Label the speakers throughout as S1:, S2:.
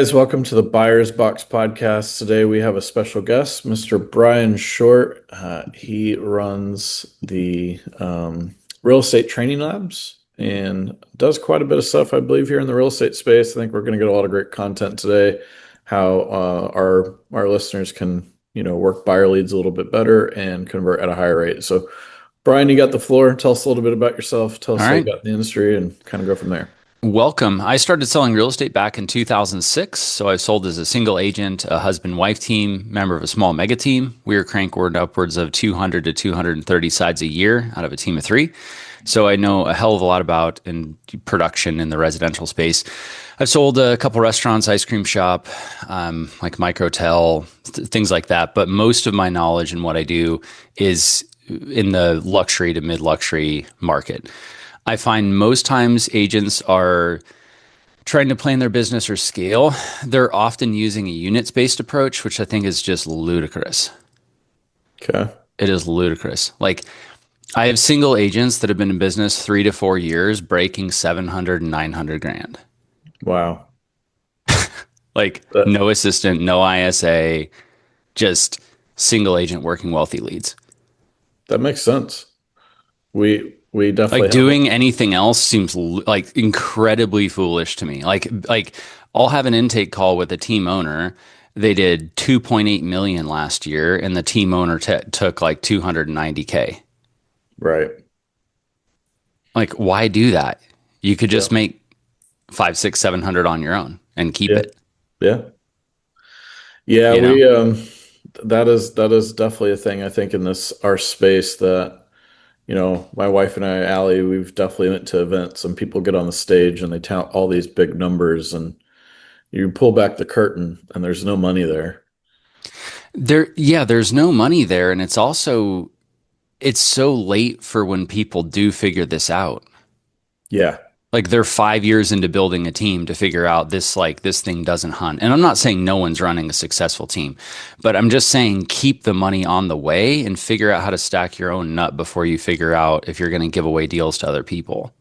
S1: guys, welcome to the Buyer's Box podcast. Today we have a special guest, Mr. Bryan Short. He runs the real estate training labs and does quite a bit of stuff, I believe, here in the real estate space. I think we're going to get a lot of great content today, how our listeners can, work buyer leads a little bit better and convert at a higher rate. So, Bryan, you got the floor. Tell us a little bit about yourself. Tell us
S2: All
S1: how you
S2: right.
S1: got in the industry and kind of go from there.
S2: Welcome. I started selling real estate back in 2006. So I've sold as a single agent, a husband-wife team, member of a small mega team. We were cranking upwards of 200 to 230 sides a year out of a team of three. So I know a hell of a lot about in production in the residential space. I've sold a couple restaurants, ice cream shop, like microtel, things like that. But most of my knowledge and what I do is in the luxury to mid-luxury market. I find most times agents are trying to plan their business or scale. They're often using a units-based approach, which I think is just ludicrous.
S1: Okay.
S2: It is ludicrous. Like I have single agents that have been in business 3 to 4 years, breaking 700 and 900 grand.
S1: Wow.
S2: Like
S1: That
S2: no assistant, no ISA, just single agent working wealthy leads.
S1: that makes sense. We
S2: Like
S1: definitely have
S2: doing anything else seems like incredibly foolish to me. Like I'll have an intake call with a team owner. They did 2.8 million last year, and the team owner took like 290K.
S1: right.
S2: Like, why do that? You could
S1: Yeah.
S2: just make five, six, 700 on your own and keep
S1: Yeah.
S2: it.
S1: Yeah. Yeah,
S2: You know,
S1: we that is definitely a thing I think in this our space that, my wife and I, Allie, we've definitely went to events and people get on the stage and they tout all these big numbers and you pull back the curtain and there's no money there.
S2: yeah, there's no money there, and it's so late for when people do figure this out.
S1: Yeah.
S2: Like they're 5 years into building a team to figure out this thing doesn't hunt. And I'm not saying no one's running a successful team, but I'm just saying keep the money on the way and figure out how to stack your own nut before you figure out if you're going to give away deals to other people.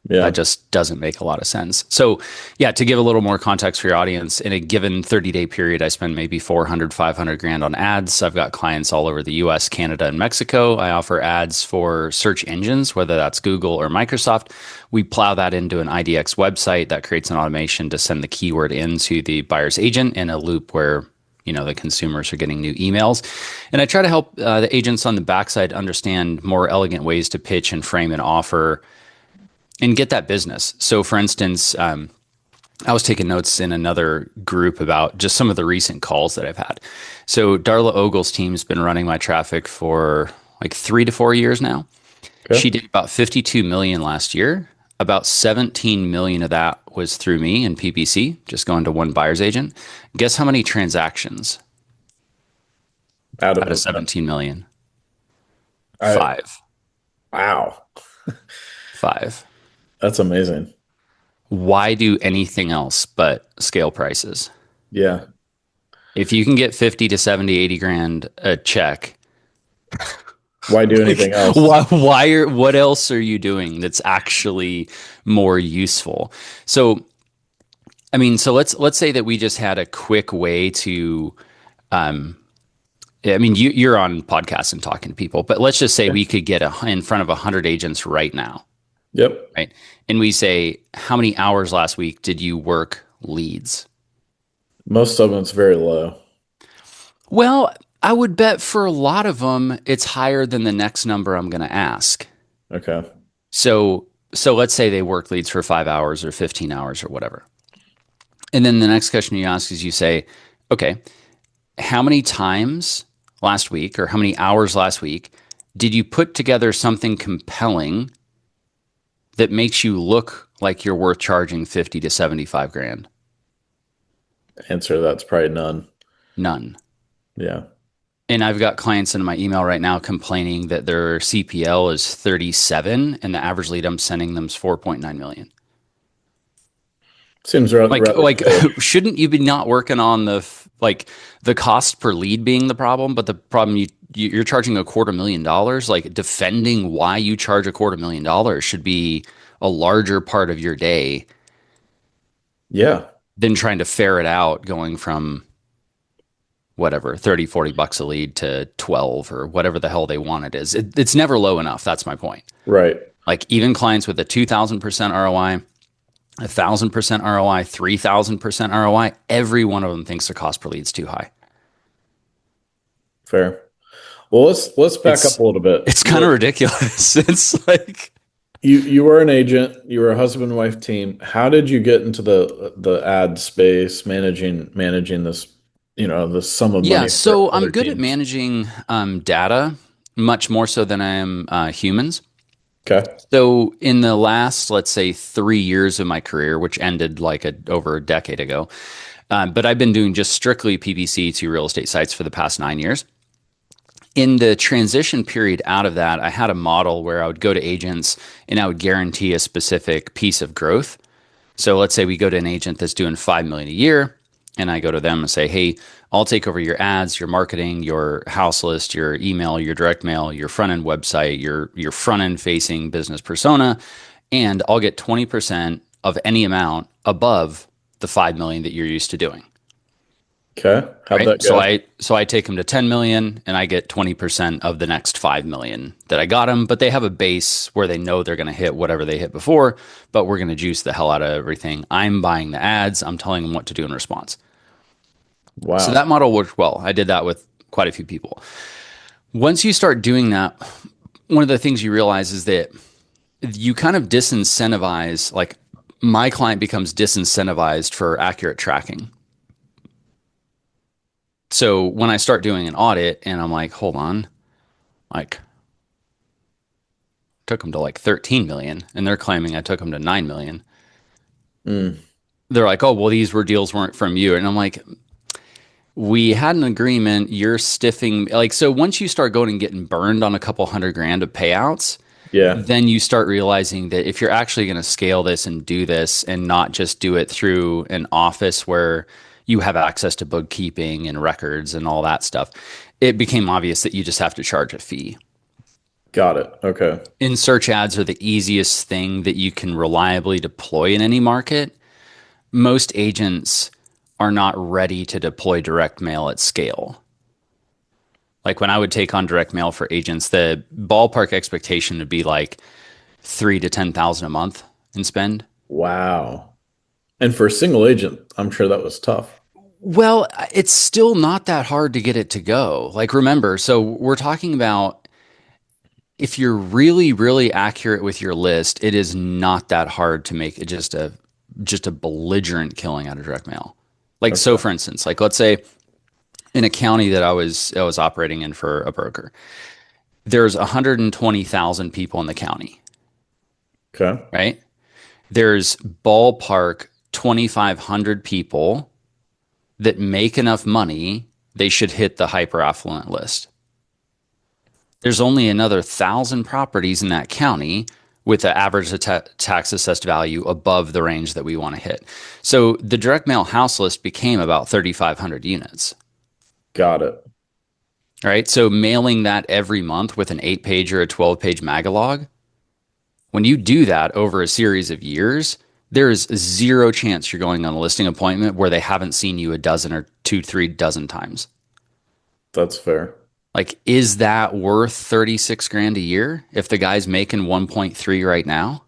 S2: That
S1: Yeah.
S2: just doesn't make a lot of sense. So, yeah, to give a little more context for your audience, in a given 30-day period, I spend maybe 400, 500 grand on ads. I've got clients all over the US, Canada, and Mexico. I offer ads for search engines, whether that's Google or Microsoft. We plow that into an IDX website that creates an automation to send the keyword into the buyer's agent in a loop where the consumers are getting new emails. And I try to help the agents on the backside understand more elegant ways to pitch and frame an offer and get that business. So, for instance, I was taking notes in another group about just some of the recent calls that I've had. So, Darla Ogle's team's been running my traffic for like 3 to 4 years now. She
S1: Okay.
S2: did about 52 million last year. About 17 million of that was through me and PPC, just going to one buyer's agent. Guess how many transactions
S1: Out
S2: out of
S1: of
S2: 17 million?
S1: I
S2: Five.
S1: wow.
S2: Five.
S1: That's amazing.
S2: Why do anything else but scale prices?
S1: Yeah.
S2: If you can get 50 to 70, 80 grand a check,
S1: Why do anything
S2: like
S1: else?
S2: what else are you doing that's actually more useful? So, I mean, so let's say that we just had a quick way to, I mean, you're on podcasts and talking to people, but let's just say
S1: Yeah.
S2: we could get in front of 100 agents right now,
S1: Yep.
S2: right? And we say, how many hours last week did you work leads?
S1: Most of them it's very low.
S2: Well, I would bet for a lot of them, it's higher than the next number I'm going to ask.
S1: Okay.
S2: So let's say they work leads for 5 hours or 15 hours or whatever. And then the next question you ask is you say, okay, how many times last week or how many hours last week did you put together something compelling that makes you look like you're worth charging 50 to 75 grand?
S1: Answer to that's probably none.
S2: None.
S1: Yeah.
S2: And I've got clients in my email right now complaining that their CPL is 37 and the average lead I'm sending them is 4.9 million.
S1: Seems
S2: Like,
S1: rather
S2: like,
S1: foolish.
S2: shouldn't you be not working on like the cost per lead being the problem, but the problem you're charging $250,000? Like defending why you charge $250,000 should be a larger part of your day.
S1: Yeah.
S2: then trying to ferret out going from whatever 30, $40 a lead to 12 or whatever the hell they want it is. It's never low enough. That's my point.
S1: Right.
S2: Like even clients with a 2,000% ROI, 1,000% ROI, 3,000% ROI, every one of them thinks the cost per lead is too high.
S1: Fair. Well, let's back up
S2: It's
S1: a little bit.
S2: it's kind of ridiculous. It's like
S1: You were an agent, you were a husband and wife team. How did you get into the ad space, managing this, this sum of
S2: yeah,
S1: money for
S2: so I'm
S1: other
S2: good at
S1: teams?
S2: managing data much more so than I am humans.
S1: Okay.
S2: So in the last, let's say, 3 years of my career, which ended like over a decade ago, but I've been doing just strictly PPC to real estate sites for the past 9 years. In the transition period out of that, I had a model where I would go to agents and I would guarantee a specific piece of growth. So let's say we go to an agent that's doing 5 million a year, and I go to them and say, "Hey, I'll take over your ads, your marketing, your house list, your email, your direct mail, your front end website, your front end facing business persona, and I'll get 20% of any amount above the 5 million that you're used to doing."
S1: Okay. How'd
S2: Right.
S1: that
S2: So
S1: go?
S2: I take them to 10 million and I get 20% of the next 5 million that I got them, but they have a base where they know they're going to hit whatever they hit before, but we're going to juice the hell out of everything. I'm buying the ads. I'm telling them what to do in response. So
S1: Wow.
S2: that model worked well. I did that with quite a few people. Once you start doing that, one of the things you realize is that you kind of disincentivize, like my client becomes disincentivized for accurate tracking. So when I start doing an audit and I'm like, hold on, like took them to like 13 million and they're claiming I took them to 9 million.
S1: Mm,
S2: They're like, oh, well, these were deals weren't from you. And I'm like, we had an agreement. You're stiffing. Like, so once you start going and getting burned on a couple $100,000 of payouts,
S1: yeah.
S2: then you start realizing that if you're actually going to scale this and do this and not just do it through an office where you have access to bookkeeping and records and all that stuff, it became obvious that you just have to charge a fee.
S1: Got it. Okay.
S2: In search ads are the easiest thing that you can reliably deploy in any market. Most agents are not ready to deploy direct mail at scale. Like when I would take on direct mail for agents, the ballpark expectation would be like 3 to 10,000 a month in spend.
S1: Wow. And for a single agent, I'm sure that was tough.
S2: Well, it's still not that hard to get it to go. Like remember, so we're talking about if you're really, really accurate with your list, it is not that hard to make it just a belligerent killing out of direct mail. Like so,
S1: Okay.
S2: for instance, like let's say in a county that I was operating in for a broker, there's 120,000 people in the county,
S1: Okay.
S2: right? There's ballpark 2,500 people that make enough money they should hit the hyper affluent list. There's only another 1,000 properties in that county with the average tax assessed value above the range that we want to hit. So the direct mail house list became about 3,500 units,
S1: Got it.
S2: right? So mailing that every month with an 8 page or a 12 page magalog, when you do that over a series of years, there is zero chance you're going on a listing appointment where they haven't seen you a dozen or two, 3 dozen times.
S1: That's fair.
S2: Like, is that worth 36 grand a year if the guy's making 1.3 right now?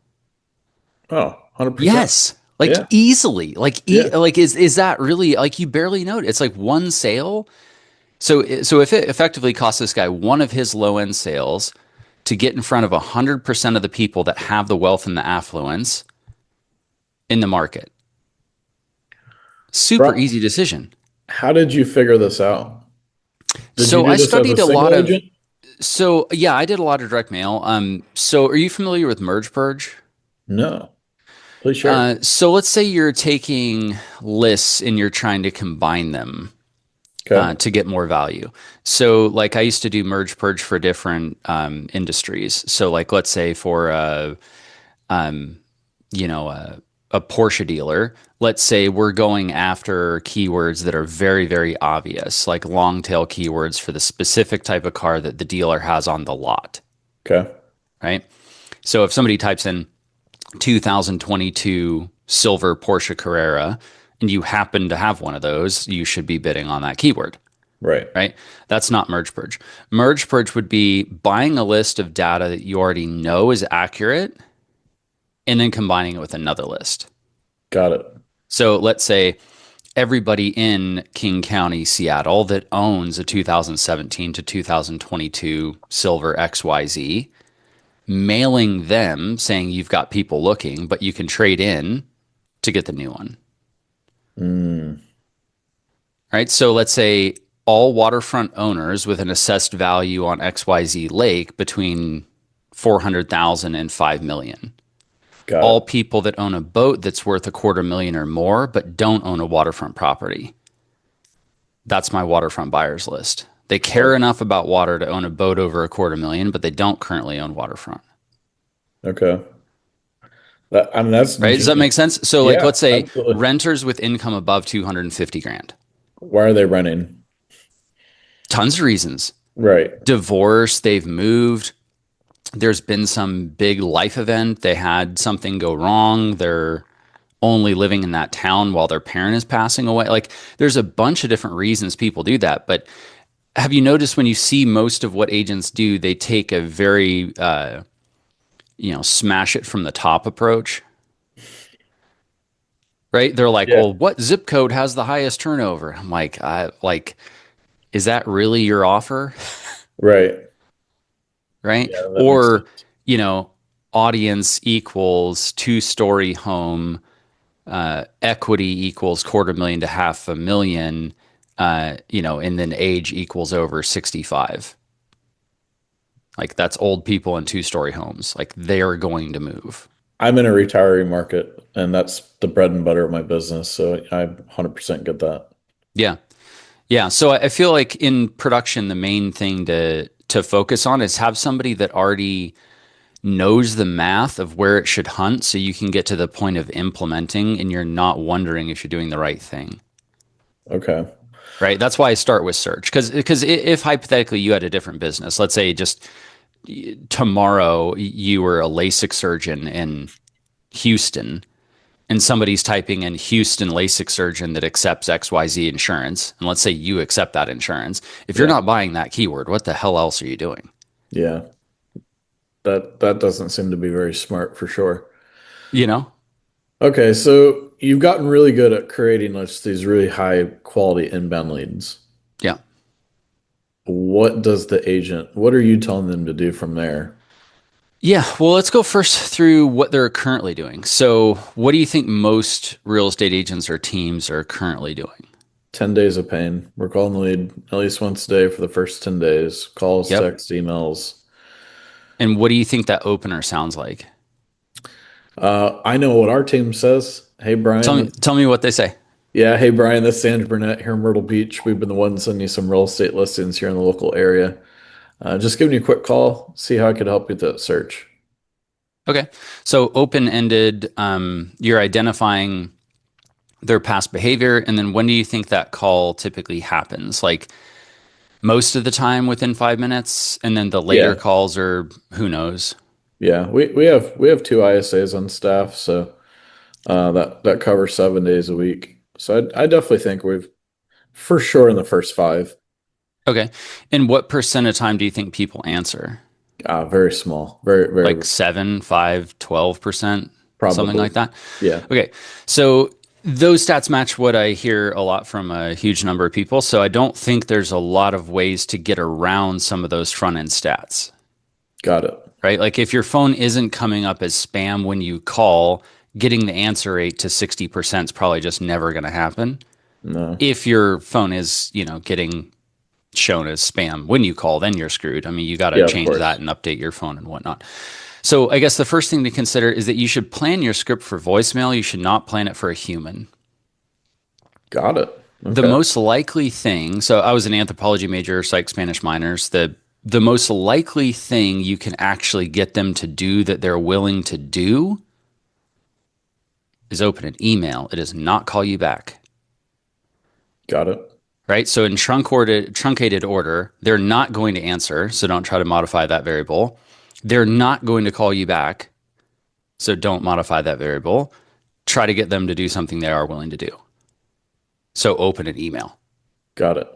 S1: Oh, 100%.
S2: Yes. Like
S1: Yeah.
S2: easily. Like
S1: Yeah.
S2: like is that really like you barely know it. It's like one sale. So if it effectively costs this guy one of his low end sales to get in front of 100% of the people that have the wealth and the affluence in the market. Super
S1: Bri-
S2: easy decision.
S1: How did you figure this out? Did you
S2: So
S1: do
S2: I
S1: this as a
S2: studied a lot
S1: single
S2: of
S1: agent?
S2: so yeah, I did a lot of direct mail. So are you familiar with Merge Purge?
S1: No. Please share.
S2: So let's say you're taking lists and you're trying to combine them
S1: Okay.
S2: to get more value. So like I used to do merge purge for different industries. So like let's say for you know a Porsche dealer, let's say we're going after keywords that are very very obvious, like long tail keywords for the specific type of car that the dealer has on the lot,
S1: Okay.
S2: right? So if somebody types in 2022 silver Porsche Carrera and you happen to have one of those, you should be bidding on that keyword,
S1: Right.
S2: right? That's not merge purge. Merge purge would be buying a list of data that you already know is accurate and then combining it with another list.
S1: Got it.
S2: So let's say everybody in King County, Seattle that owns a 2017 to 2022 Silver XYZ, mailing them saying you've got people looking, but you can trade in to get the new one.
S1: Mm,
S2: Right. So let's say all waterfront owners with an assessed value on XYZ Lake between 400,000 and 5 million.
S1: got
S2: All
S1: it.
S2: people that own a boat that's worth a quarter million or more, but don't own a waterfront property. That's my waterfront buyers list. They care
S1: Oh,
S2: enough about water to own a boat over a quarter million, but they don't currently own waterfront.
S1: okay. I mean, that's
S2: Right? Does that make
S1: genius.
S2: sense? So, like,
S1: Yeah,
S2: let's say
S1: absolutely.
S2: renters with income above 250 grand.
S1: Why are they running?
S2: Tons of reasons.
S1: Right.
S2: Divorce, they've moved. There's been some big life event. They had something go wrong. They're only living in that town while their parent is passing away. Like, there's a bunch of different reasons people do that. But have you noticed when you see most of what agents do, they take a very, smash it from the top approach, right? They're like,
S1: Yeah.
S2: well, what zip code has the highest turnover? I'm like, is that really your offer?
S1: Right.
S2: Right?
S1: Yeah, that makes
S2: Or,
S1: sense.
S2: you know, audience equals two-story home, equity equals quarter million to half a million, and then age equals over 65. Like that's old people in two-story homes. Like they are going to move.
S1: I'm in a retiree market, and that's the bread and butter of my business. So I 100% get that.
S2: Yeah. Yeah. So I feel like in production, the main thing to focus on is have somebody that already knows the math of where it should hunt so you can get to the point of implementing and you're not wondering if you're doing the right thing.
S1: Okay.
S2: Right. That's why I start with search. Because if hypothetically you had a different business, let's say just tomorrow you were a LASIK surgeon in Houston and somebody's typing in Houston LASIK surgeon that accepts XYZ insurance, and let's say you accept that insurance, if you're
S1: Yeah.
S2: not buying that keyword, what the hell else are you doing?
S1: Yeah. That doesn't seem to be very smart for sure.
S2: You know?
S1: Okay, so you've gotten really good at creating just these really high quality inbound leads.
S2: Yeah.
S1: What are you telling them to do from there?
S2: Yeah. Well, let's go first through what they're currently doing. So, what do you think most real estate agents or teams are currently doing?
S1: 10 days of pain. We're calling the lead at least once a day for the first 10 days. Calls,
S2: Yep.
S1: texts, emails.
S2: And what do you think that opener sounds like?
S1: I know what our team says. Hey,
S2: Tell
S1: Brian.
S2: me, tell me what they say.
S1: Yeah, hey, Brian, this is Burnett here in Myrtle Beach. We've been the ones sending you some real estate listings here in the local area. Just giving you a quick call, see how I could help you with that search.
S2: Okay. So, open ended, you're identifying their past behavior. And then when do you think that call typically happens? Like most of the time within 5 minutes. And then the later
S1: Yeah,
S2: calls are who knows?
S1: yeah. We have two ISAs on staff, so that covers 7 days a week. So I definitely think we've for sure in the first five.
S2: Okay. And what percent of time do you think people answer?
S1: Very small, very very
S2: Like 7, 5, 12%, something
S1: probably.
S2: like that?
S1: Yeah,
S2: Okay. So those stats match what I hear a lot from a huge number of people. So I don't think there's a lot of ways to get around some of those front end stats,
S1: got it.
S2: right? Like if your phone isn't coming up as spam when you call, getting the answer rate to 60% is probably just never going to happen.
S1: No,
S2: If your phone is, getting shown as spam when you call, then you're screwed. I mean, you got to
S1: yeah, of
S2: change that
S1: course.
S2: and update your phone and whatnot. So I guess the first thing to consider is that you should plan your script for voicemail. You should not plan it for a human.
S1: Got it.
S2: The
S1: Okay,
S2: most likely thing, so I was an anthropology major, psych Spanish minors. The most likely thing you can actually get them to do that they're willing to do is open an email. It is not call you back.
S1: got it.
S2: Right? So in truncated order, they're not going to answer. So don't try to modify that variable. They're not going to call you back. So don't modify that variable. Try to get them to do something they are willing to do. So open an email.
S1: Got it.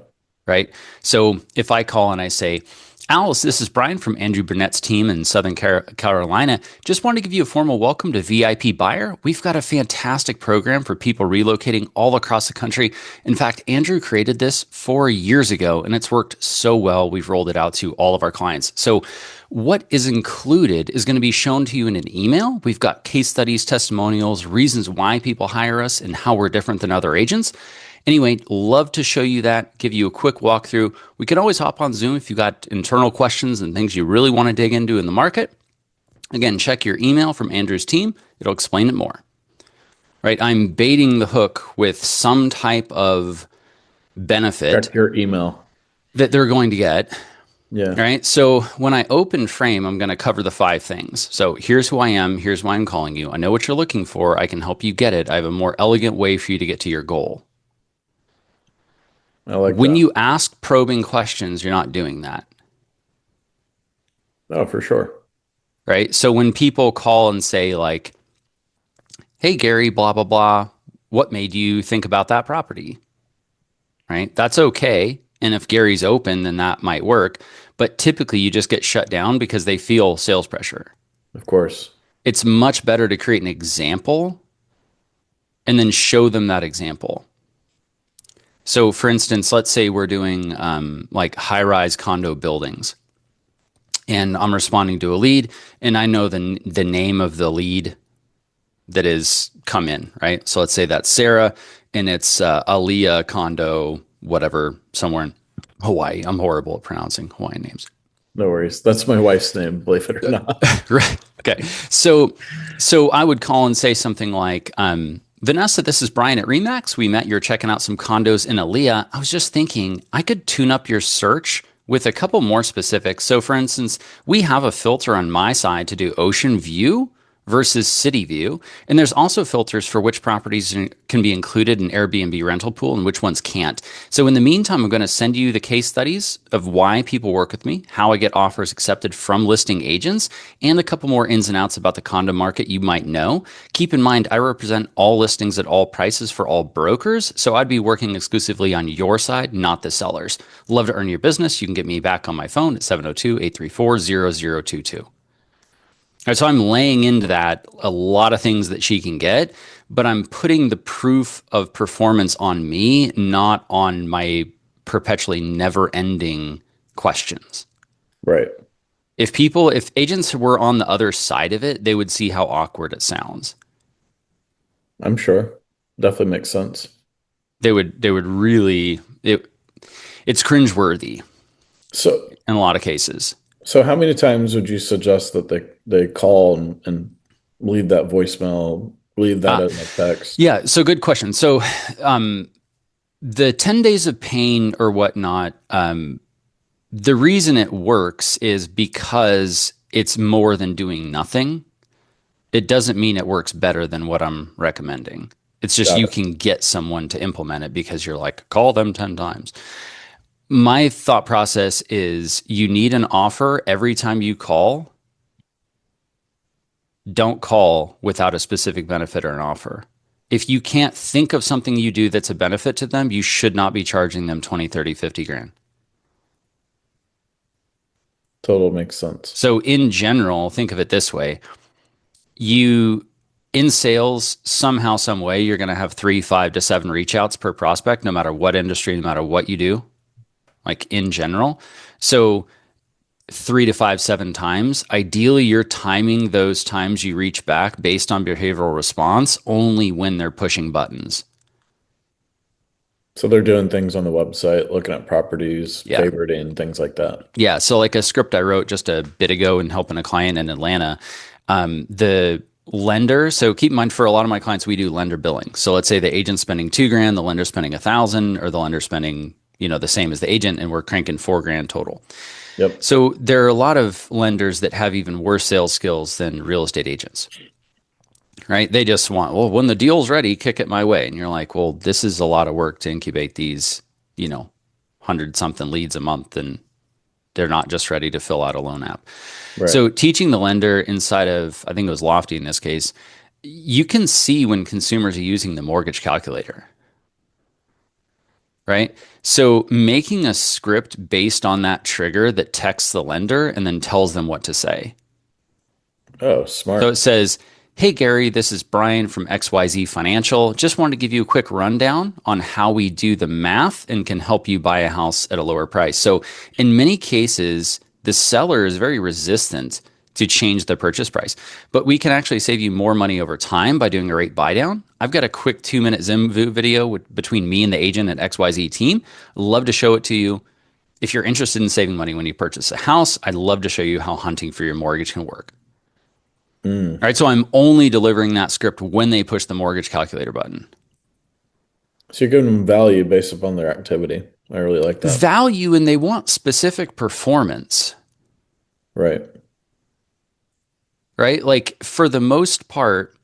S2: Right? So if I call and I say, Alice, this is Bryan from Andrew Burnett's team in Southern Carolina. Just want to give you a formal welcome to VIP Buyer. We've got a fantastic program for people relocating all across the country. In fact, Andrew created this 4 years ago, and it's worked so well. We've rolled it out to all of our clients. So what is included is going to be shown to you in an email. We've got case studies, testimonials, reasons why people hire us, and how we're different than other agents. Anyway, love to show you that, give you a quick walkthrough. We can always hop on Zoom if you got internal questions and things you really want to dig into in the market. Again, check your email from Andrew's team. It'll explain it more. Right? I'm baiting the hook with some type of benefit
S1: Check your email.
S2: that they're going to get.
S1: Yeah.
S2: Right? So when I open Frame, I'm going to cover the 5 things. So here's who I am. Here's why I'm calling you. I know what you're looking for. I can help you get it. I have a more elegant way for you to get to your goal.
S1: I like
S2: When
S1: that.
S2: you ask probing questions, you're not doing that,
S1: Oh, for sure.
S2: right? So when people call and say like, "Hey Gary, blah blah blah, what made you think about that property?" Right? That's okay. And if Gary's open, then that might work. But typically you just get shut down because they feel sales pressure.
S1: Of course.
S2: It's much better to create an example and then show them that example. So for instance, let's say we're doing like high-rise condo buildings. And I'm responding to a lead, and I know the name of the lead that is come in, right? So let's say that's Sarah, and it's Aaliyah condo, whatever, somewhere in Hawaii. I'm horrible at pronouncing Hawaiian names.
S1: No worries. That's my wife's name, believe it or not.
S2: Right. Okay. So I would call and say something like, Vanessa, this is Bryan at Remax. We met. You're checking out some condos in Aaliyah. I was just thinking I could tune up your search with a couple more specifics. So, for instance, we have a filter on my side to do ocean view versus city view. And there's also filters for which properties can be included in Airbnb rental pool and which ones can't. So in the meantime, I'm going to send you the case studies of why people work with me, how I get offers accepted from listing agents, and a couple more ins and outs about the condo market you might know. Keep in mind, I represent all listings at all prices for all brokers. So I'd be working exclusively on your side, not the sellers. Love to earn your business. You can get me back on my phone at 702-834-0022. Right, so I'm laying into that a lot of things that she can get, but I'm putting the proof of performance on me, not on my perpetually never ending questions.
S1: Right.
S2: If agents were on the other side of it, they would see how awkward it sounds.
S1: I'm sure. Definitely makes sense.
S2: They would really, it's cringeworthy
S1: So,
S2: in a lot of cases.
S1: so how many times would you suggest that they call and leave that voicemail, leave that
S2: Uh,
S1: as a text?
S2: yeah, so good question. So the 10 days of pain or whatnot, the reason it works is because it's more than doing nothing. It doesn't mean it works better than what I'm recommending. It's just
S1: Got
S2: you
S1: it.
S2: can get someone to implement it because you're like, call them 10 times. My thought process is you need an offer every time you call. Don't call without a specific benefit or an offer. If you can't think of something you do that's a benefit to them, you should not be charging them 20, 30, 50 grand.
S1: Total makes sense.
S2: So in general, think of it this way. You in sales, somehow, some way, you're going to have 3, 5 to 7 reach outs per prospect, no matter what industry, no matter what you do, like in general. So 3 to 5, 7 times. Ideally, you're timing those times you reach back based on behavioral response only when they're pushing buttons.
S1: So they're doing things on the website, looking at properties,
S2: Yeah.
S1: favoriting, things like that.
S2: Yeah. So, like a script I wrote just a bit ago and helping a client in Atlanta, the lender. So keep in mind, for a lot of my clients, we do lender billing. So let's say the agent's spending $2,000, the lender's spending 1,000, or the lender's spending, the same as the agent, and we're cranking $4,000 total.
S1: Yep.
S2: So there are a lot of lenders that have even worse sales skills than real estate agents, right? They just want, well, when the deal's ready, kick it my way. And you're like, well, this is a lot of work to incubate these, 100 something leads a month, and they're not just ready to fill out a loan app.
S1: Right.
S2: So teaching the lender inside of, I think it was Lofty in this case, you can see when consumers are using the mortgage calculator. right? So making a script based on that trigger that texts the lender and then tells them what to say.
S1: Oh,
S2: So it
S1: smart.
S2: says, "Hey Gary, this is Bryan from XYZ Financial. Just wanted to give you a quick rundown on how we do the math and can help you buy a house at a lower price." So in many cases, the seller is very resistant to change the purchase price, but we can actually save you more money over time by doing a rate buy down. I've got a quick 2 minute Zoom video between me and the agent at XYZ team. Love to show it to you. If you're interested in saving money when you purchase a house, I'd love to show you how hunting for your mortgage can work.
S1: Mm.
S2: All right, so I'm only delivering that script when they push the mortgage calculator button.
S1: So you're giving them value based upon their activity. I really like that.
S2: Value, and they want specific performance,
S1: Right.
S2: right? Like for the most part,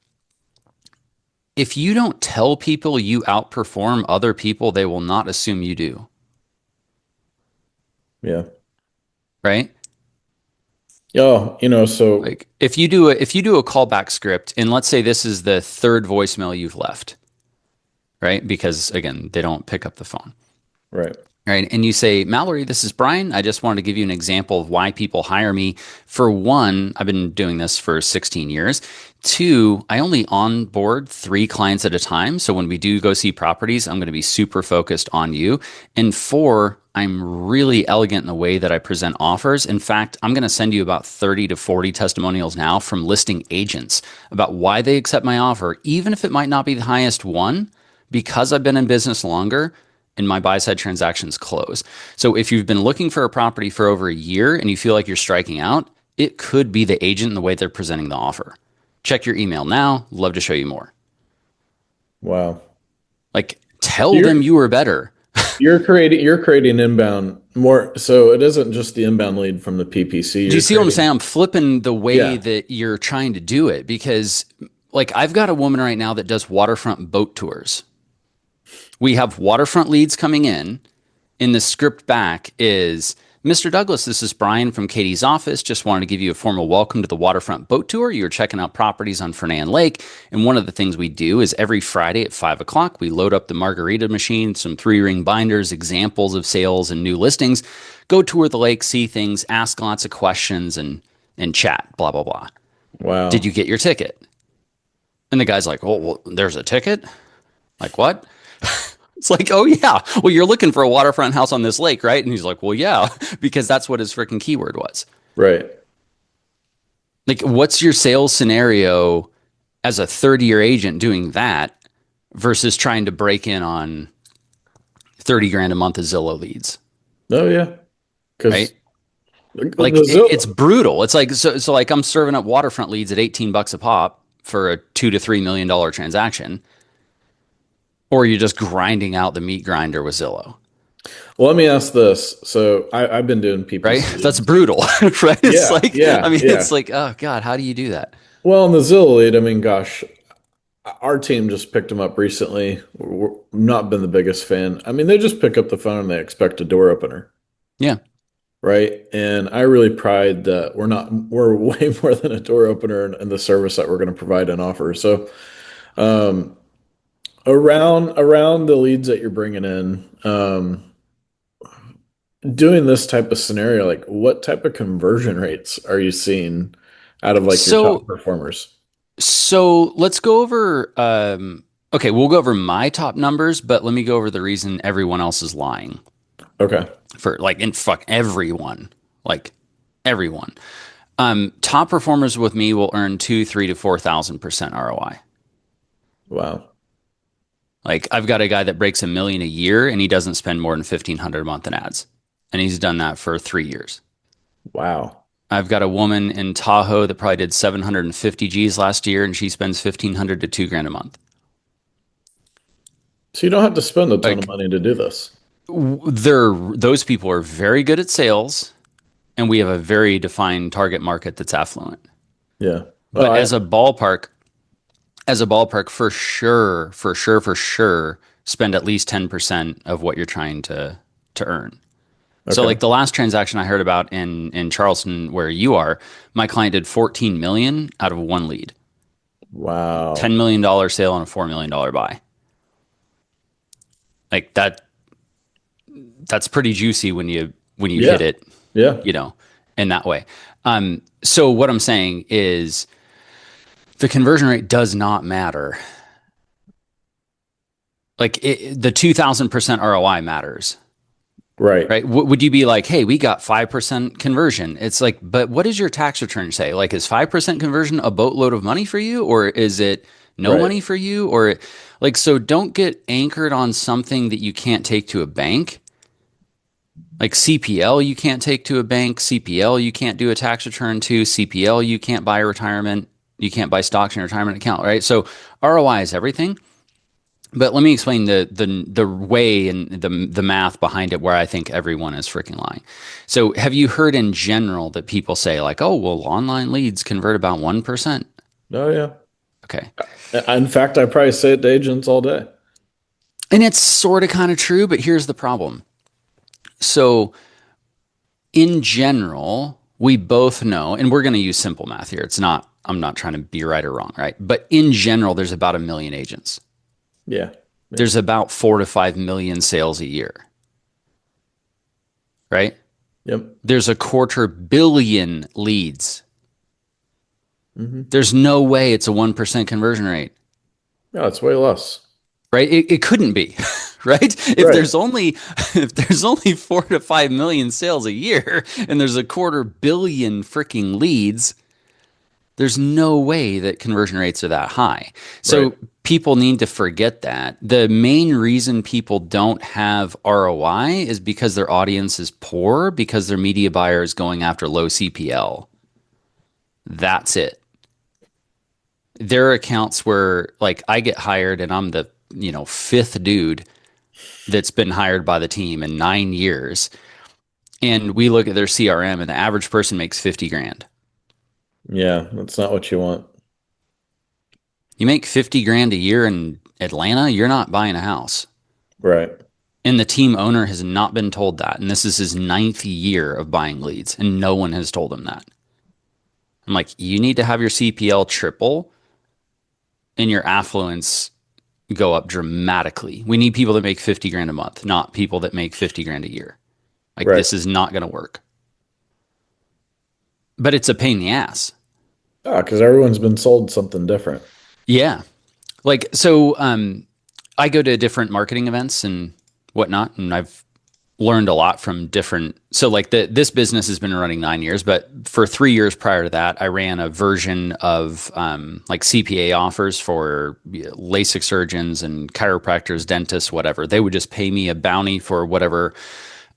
S2: if you don't tell people you outperform other people, they will not assume you do,
S1: Yeah.
S2: right?
S1: Oh, so
S2: Like if you do a callback script, and let's say this is the third voicemail you've left, right? Because again, they don't pick up the phone.
S1: right.
S2: Right. And you say, "Mallory, this is Bryan. I just wanted to give you an example of why people hire me. For one, I've been doing this for 16 years. Two, I only onboard 3 clients at a time. So when we do go see properties, I'm going to be super focused on you. And four, I'm really elegant in the way that I present offers. In fact, I'm going to send you about 30 to 40 testimonials now from listing agents about why they accept my offer, even if it might not be the highest one, because I've been in business longer and my buy side transactions close." So if you've been looking for a property for over a year and you feel like you're striking out, it could be the agent and the way they're presenting the offer. Check your email now. Love to show you more.
S1: Wow.
S2: Like tell
S1: You're
S2: them you were better.
S1: you're creating inbound more, so it isn't just the inbound lead from the PPC.
S2: Do you
S1: You're
S2: see what I'm saying?
S1: creating,
S2: I'm flipping the way
S1: yeah.
S2: that you're trying to do it because like I've got a woman right now that does waterfront boat tours. We have waterfront leads coming in. In the script back is, "Mr. Douglas, this is Bryan from Katie's office. Just wanted to give you a formal welcome to the waterfront boat tour. You're checking out properties on Fernand Lake. And one of the things we do is every Friday at 5 o'clock, we load up the margarita machine, some 3 ring binders, examples of sales and new listings, go tour the lake, see things, ask lots of questions and chat, blah, blah, blah. Did
S1: Wow.
S2: you get your ticket?" And the guy's like, "Oh, well, there's a ticket? Like what?" It's like, "Oh yeah, well you're looking for a waterfront house on this lake, right?" And he's like, "Well, yeah," because that's what his freaking keyword was.
S1: Right.
S2: Like, what's your sales scenario as a 30-year agent doing that versus trying to break in on 30 grand a month of Zillow leads,
S1: Oh yeah. Because
S2: right?
S1: the
S2: Like it's
S1: Zillow,
S2: brutal. It's like so like I'm serving up waterfront leads at 18 bucks a pop for a 2 to 3 million dollar transaction, or you're just grinding out the meat grinder with Zillow.
S1: well, let me ask this. So I've been doing
S2: Right?
S1: PPC.
S2: That's brutal, right? It's
S1: Yeah,
S2: like, I
S1: yeah,
S2: mean,
S1: yeah.
S2: it's like, oh God, how do you do that?
S1: Well, in the Zillow lead, I mean, gosh, our team just picked them up recently. We're not been the biggest fan. I mean, they just pick up the phone and they expect a door opener,
S2: Yeah.
S1: right? And I really pride that we're way more than a door opener in the service that we're going to provide and offer. So, um, around the leads that you're bringing in, doing this type of scenario, like what type of conversion rates are you seeing out of like your top
S2: So,
S1: performers?
S2: so let's go over, okay, we'll go over my top numbers, but let me go over the reason everyone else is lying
S1: Okay.
S2: for like, and fuck everyone, like everyone. Top performers with me will earn 3 to 4,000% ROI.
S1: Wow.
S2: Like I've got a guy that breaks 1 million a year and he doesn't spend more than 1,500 a month in ads. And he's done that for 3 years.
S1: Wow.
S2: I've got a woman in Tahoe that probably did 750 G's last year, and she spends 1,500 to 2 grand a month.
S1: So you don't have to spend a ton of
S2: Like
S1: money to do this.
S2: those people are very good at sales, and we have a very defined target market that's affluent.
S1: Yeah. Oh,
S2: But as a ballpark, for sure, spend at least 10% of what you're trying to earn. So
S1: okay.
S2: like the last transaction I heard about in Charleston where you are, my client did 14 million out of one lead. $10
S1: Wow.
S2: million sale and a $4 million buy. Like that that's pretty juicy when you hit
S1: Yeah.
S2: it,
S1: Yeah.
S2: you know, in that way. So what I'm saying is the conversion rate does not matter. Like the 2000% ROI matters,
S1: Right.
S2: right? Would you be like, hey, we got 5% conversion? It's like, but what does your tax return say? Like, is 5% conversion a boatload of money for you, or is it no
S1: Right.
S2: money for you? Or like, so don't get anchored on something that you can't take to a bank. Like CPL, you can't take to a bank. CPL, you can't do a tax return to. CPL, you can't buy a retirement. You can't buy stocks in your retirement account, right? So ROI is everything. But let me explain the way and the math behind it where I think everyone is freaking lying. So have you heard in general that people say like, oh, well, online leads convert about 1%?
S1: Oh, yeah.
S2: Okay.
S1: In fact, I probably say it to agents all day.
S2: And it's sort of kind of true, but here's the problem. So in general, we both know, and we're going to use simple math here. I'm not trying to be right or wrong, right? But in general, there's about a million agents.
S1: Yeah. Yeah.
S2: There's about 4 to 5 million sales a year, right?
S1: Yep.
S2: There's a 250 million leads.
S1: Hmm.
S2: There's no way it's a 1% conversion rate,
S1: Yeah, it's way less.
S2: right? It couldn't be, right?
S1: Right.
S2: If there's only 4 to 5 million sales a year and there's a 250 million freaking leads, there's no way that conversion rates are that high.
S1: Right.
S2: So people need to forget that. The main reason people don't have ROI is because their audience is poor, because their media buyer is going after low CPL. That's it. There are accounts where like I get hired and I'm the, fifth dude that's been hired by the team in 9 years. And we look at their CRM and the average person makes 50 grand.
S1: Yeah, that's not what you want.
S2: You make 50 grand a year in Atlanta, you're not buying a house.
S1: Right.
S2: And the team owner has not been told that. And this is his ninth year of buying leads, and no one has told him that. I'm like, you need to have your CPL triple and your affluence go up dramatically. We need people that make 50 grand a month, not people that make 50 grand a year. Like,
S1: Right.
S2: this is not going to work. But it's a pain in the ass.
S1: Ah, because everyone's been sold something different.
S2: Yeah. Like, so I go to different marketing events and whatnot, and I've learned a lot from different. So like this business has been running 9 years, but for 3 years prior to that, I ran a version of like CPA offers for LASIK surgeons and chiropractors, dentists, whatever. They would just pay me a bounty for whatever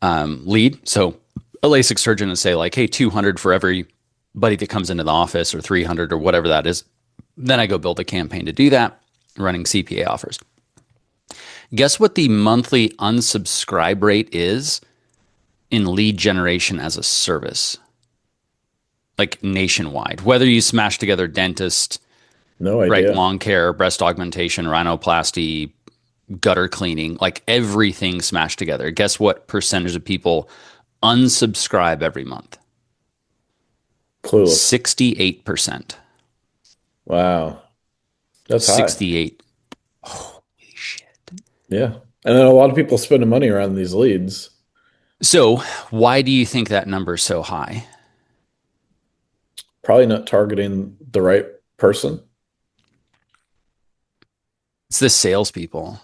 S2: lead. So a LASIK surgeon would say like, hey, 200 for everybody that comes into the office, or 300 or whatever that is. Then I go build a campaign to do that, running CPA offers. Guess what the monthly unsubscribe rate is in lead generation as a service? Like nationwide. Whether you smash together dentist,
S1: No
S2: right,
S1: idea.
S2: lawn care, breast augmentation, rhinoplasty, gutter cleaning, like everything smashed together. Guess what percentage of people unsubscribe every month?
S1: Clueless.
S2: 68%.
S1: Wow. That's high.
S2: 68. Holy shit.
S1: Yeah. And then a lot of people spending money around these leads.
S2: So, why do you think that number is so high?
S1: Probably not targeting the right person.
S2: It's the salespeople.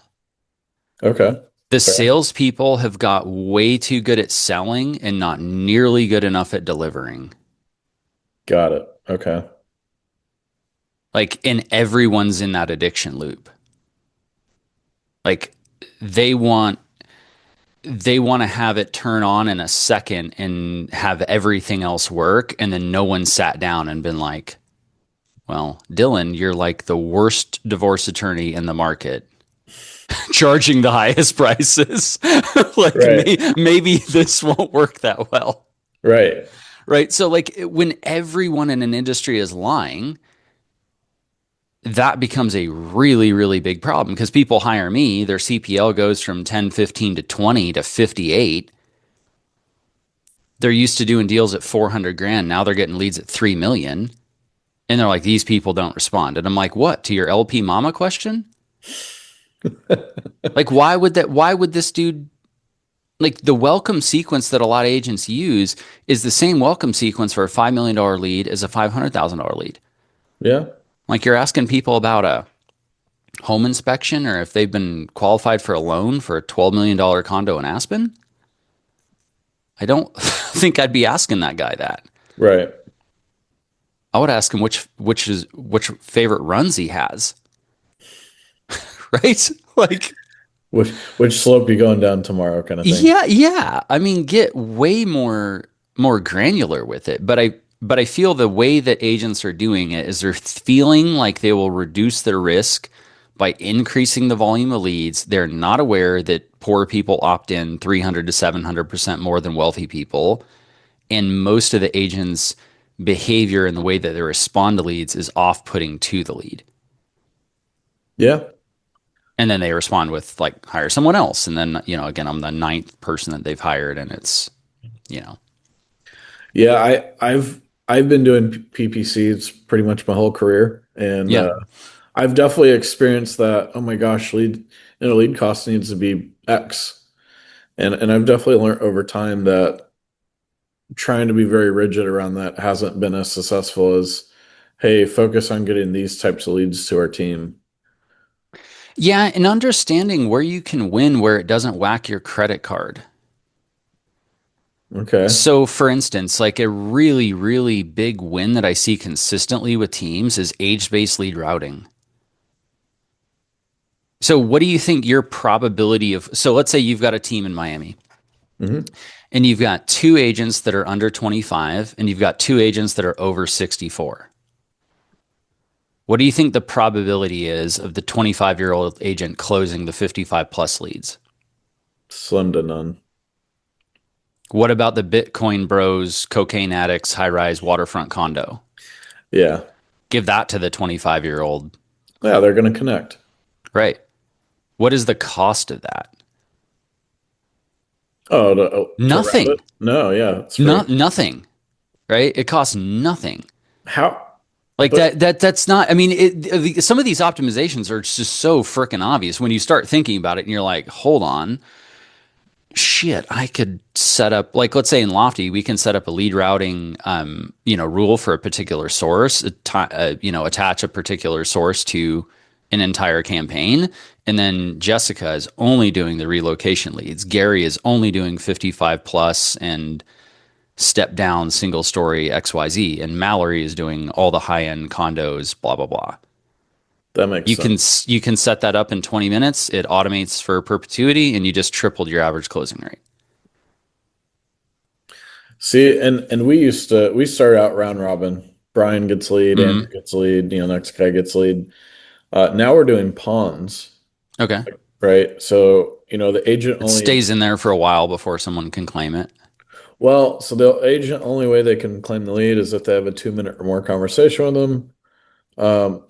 S1: Okay.
S2: The
S1: Fair.
S2: salespeople have got way too good at selling and not nearly good enough at delivering.
S1: Got it. Okay.
S2: Like, and everyone's in that addiction loop. Like, they want they want to have it turn on in a second and have everything else work, and then no one sat down and been like, well, Dylan, you're like the worst divorce attorney in the market, charging the highest prices. Like,
S1: Right.
S2: maybe this won't work that well.
S1: Right.
S2: Right. So, like, when everyone in an industry is lying, that becomes a really, really big problem because people hire me, their CPL goes from 10, 15 to 20 to 58. They're used to doing deals at 400 grand. Now they're getting leads at 3 million. And they're like, these people don't respond. And I'm like, what? To your LP mama question? Like, why would this dude like the welcome sequence that a lot of agents use is the same welcome sequence for a $5 million lead as a $500,000 lead.
S1: Yeah.
S2: Like you're asking people about a home inspection or if they've been qualified for a loan for a $12 million condo in Aspen. I don't think I'd be asking that guy that.
S1: Right.
S2: I would ask him which favorite runs he has, right? Like,
S1: Which slope you going down tomorrow kind of thing.
S2: yeah, yeah. I mean, get way more granular with it. But I feel the way that agents are doing it is they're feeling like they will reduce their risk by increasing the volume of leads. They're not aware that poor people opt in 300 to 700% more than wealthy people. And most of the agents' behavior and the way that they respond to leads is off-putting to the lead.
S1: Yeah.
S2: And then they respond with like hire someone else. And then, again, I'm the ninth person that they've hired and it's, you know,
S1: Yeah, I've been doing PPCs pretty much my whole career, and
S2: yeah.
S1: I've definitely experienced that. Oh my gosh, lead cost needs to be X, and I've definitely learned over time that trying to be very rigid around that hasn't been as successful as, hey, focus on getting these types of leads to our team.
S2: Yeah. And understanding where you can win where it doesn't whack your credit card.
S1: Okay.
S2: So, for instance, like a really, really big win that I see consistently with teams is age-based lead routing. So, what do you think your probability of? So, let's say you've got a team in Miami
S1: Hmm.
S2: and you've got two agents that are under 25 and you've got two agents that are over 64. What do you think the probability is of the 25-year-old agent closing the 55 plus leads?
S1: Slim to none.
S2: What about the Bitcoin bros, cocaine addicts, high rise waterfront condo?
S1: Yeah.
S2: Give that to the 25-year-old,
S1: Yeah, they're going to connect.
S2: right? What is the cost of that?
S1: To route
S2: Nothing.
S1: it? No, yeah, it's free.
S2: Not nothing, right? It costs nothing.
S1: How?
S2: Like
S1: But
S2: that's not, I mean, some of these optimizations are just so freaking obvious when you start thinking about it and you're like, hold on, shit, I could set up, like, let's say in Lofty, we can set up a lead routing, rule for a particular source, attach a particular source to an entire campaign. And then Jessica is only doing the relocation leads. Gary is only doing 55 plus and step down single story XYZ. And Mallory is doing all the high end condos, blah, blah, blah.
S1: that makes
S2: You can
S1: sense.
S2: you can set that up in 20 minutes. It automates for perpetuity, and you just tripled your average closing rate.
S1: See, and we started out round robin. Brian gets lead, Andrew
S2: Hmm.
S1: gets lead, next guy gets lead. Now we're doing pawns,
S2: Okay.
S1: right? So, the agent
S2: It
S1: only,
S2: stays in there for a while before someone can claim it.
S1: so the agent only way they can claim the lead is if they have a 2 minute or more conversation with them,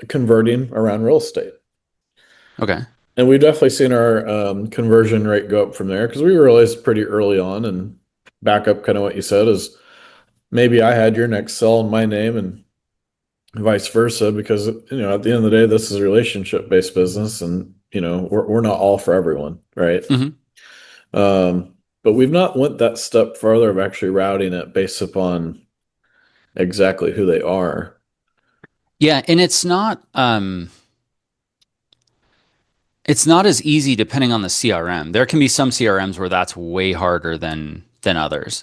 S1: converting around real estate.
S2: Okay.
S1: And we've definitely seen our conversion rate go up from there because we realized pretty early on, and back up kind of what you said is maybe I had your next sell in my name and vice versa because at the end of the day this is a relationship based business, and we're not all for everyone, right?
S2: Hmm.
S1: um but we've not went that step further of actually routing it based upon exactly who they are.
S2: Yeah, and it's not as easy depending on the CRM. There can be some CRMs where that's way harder than others.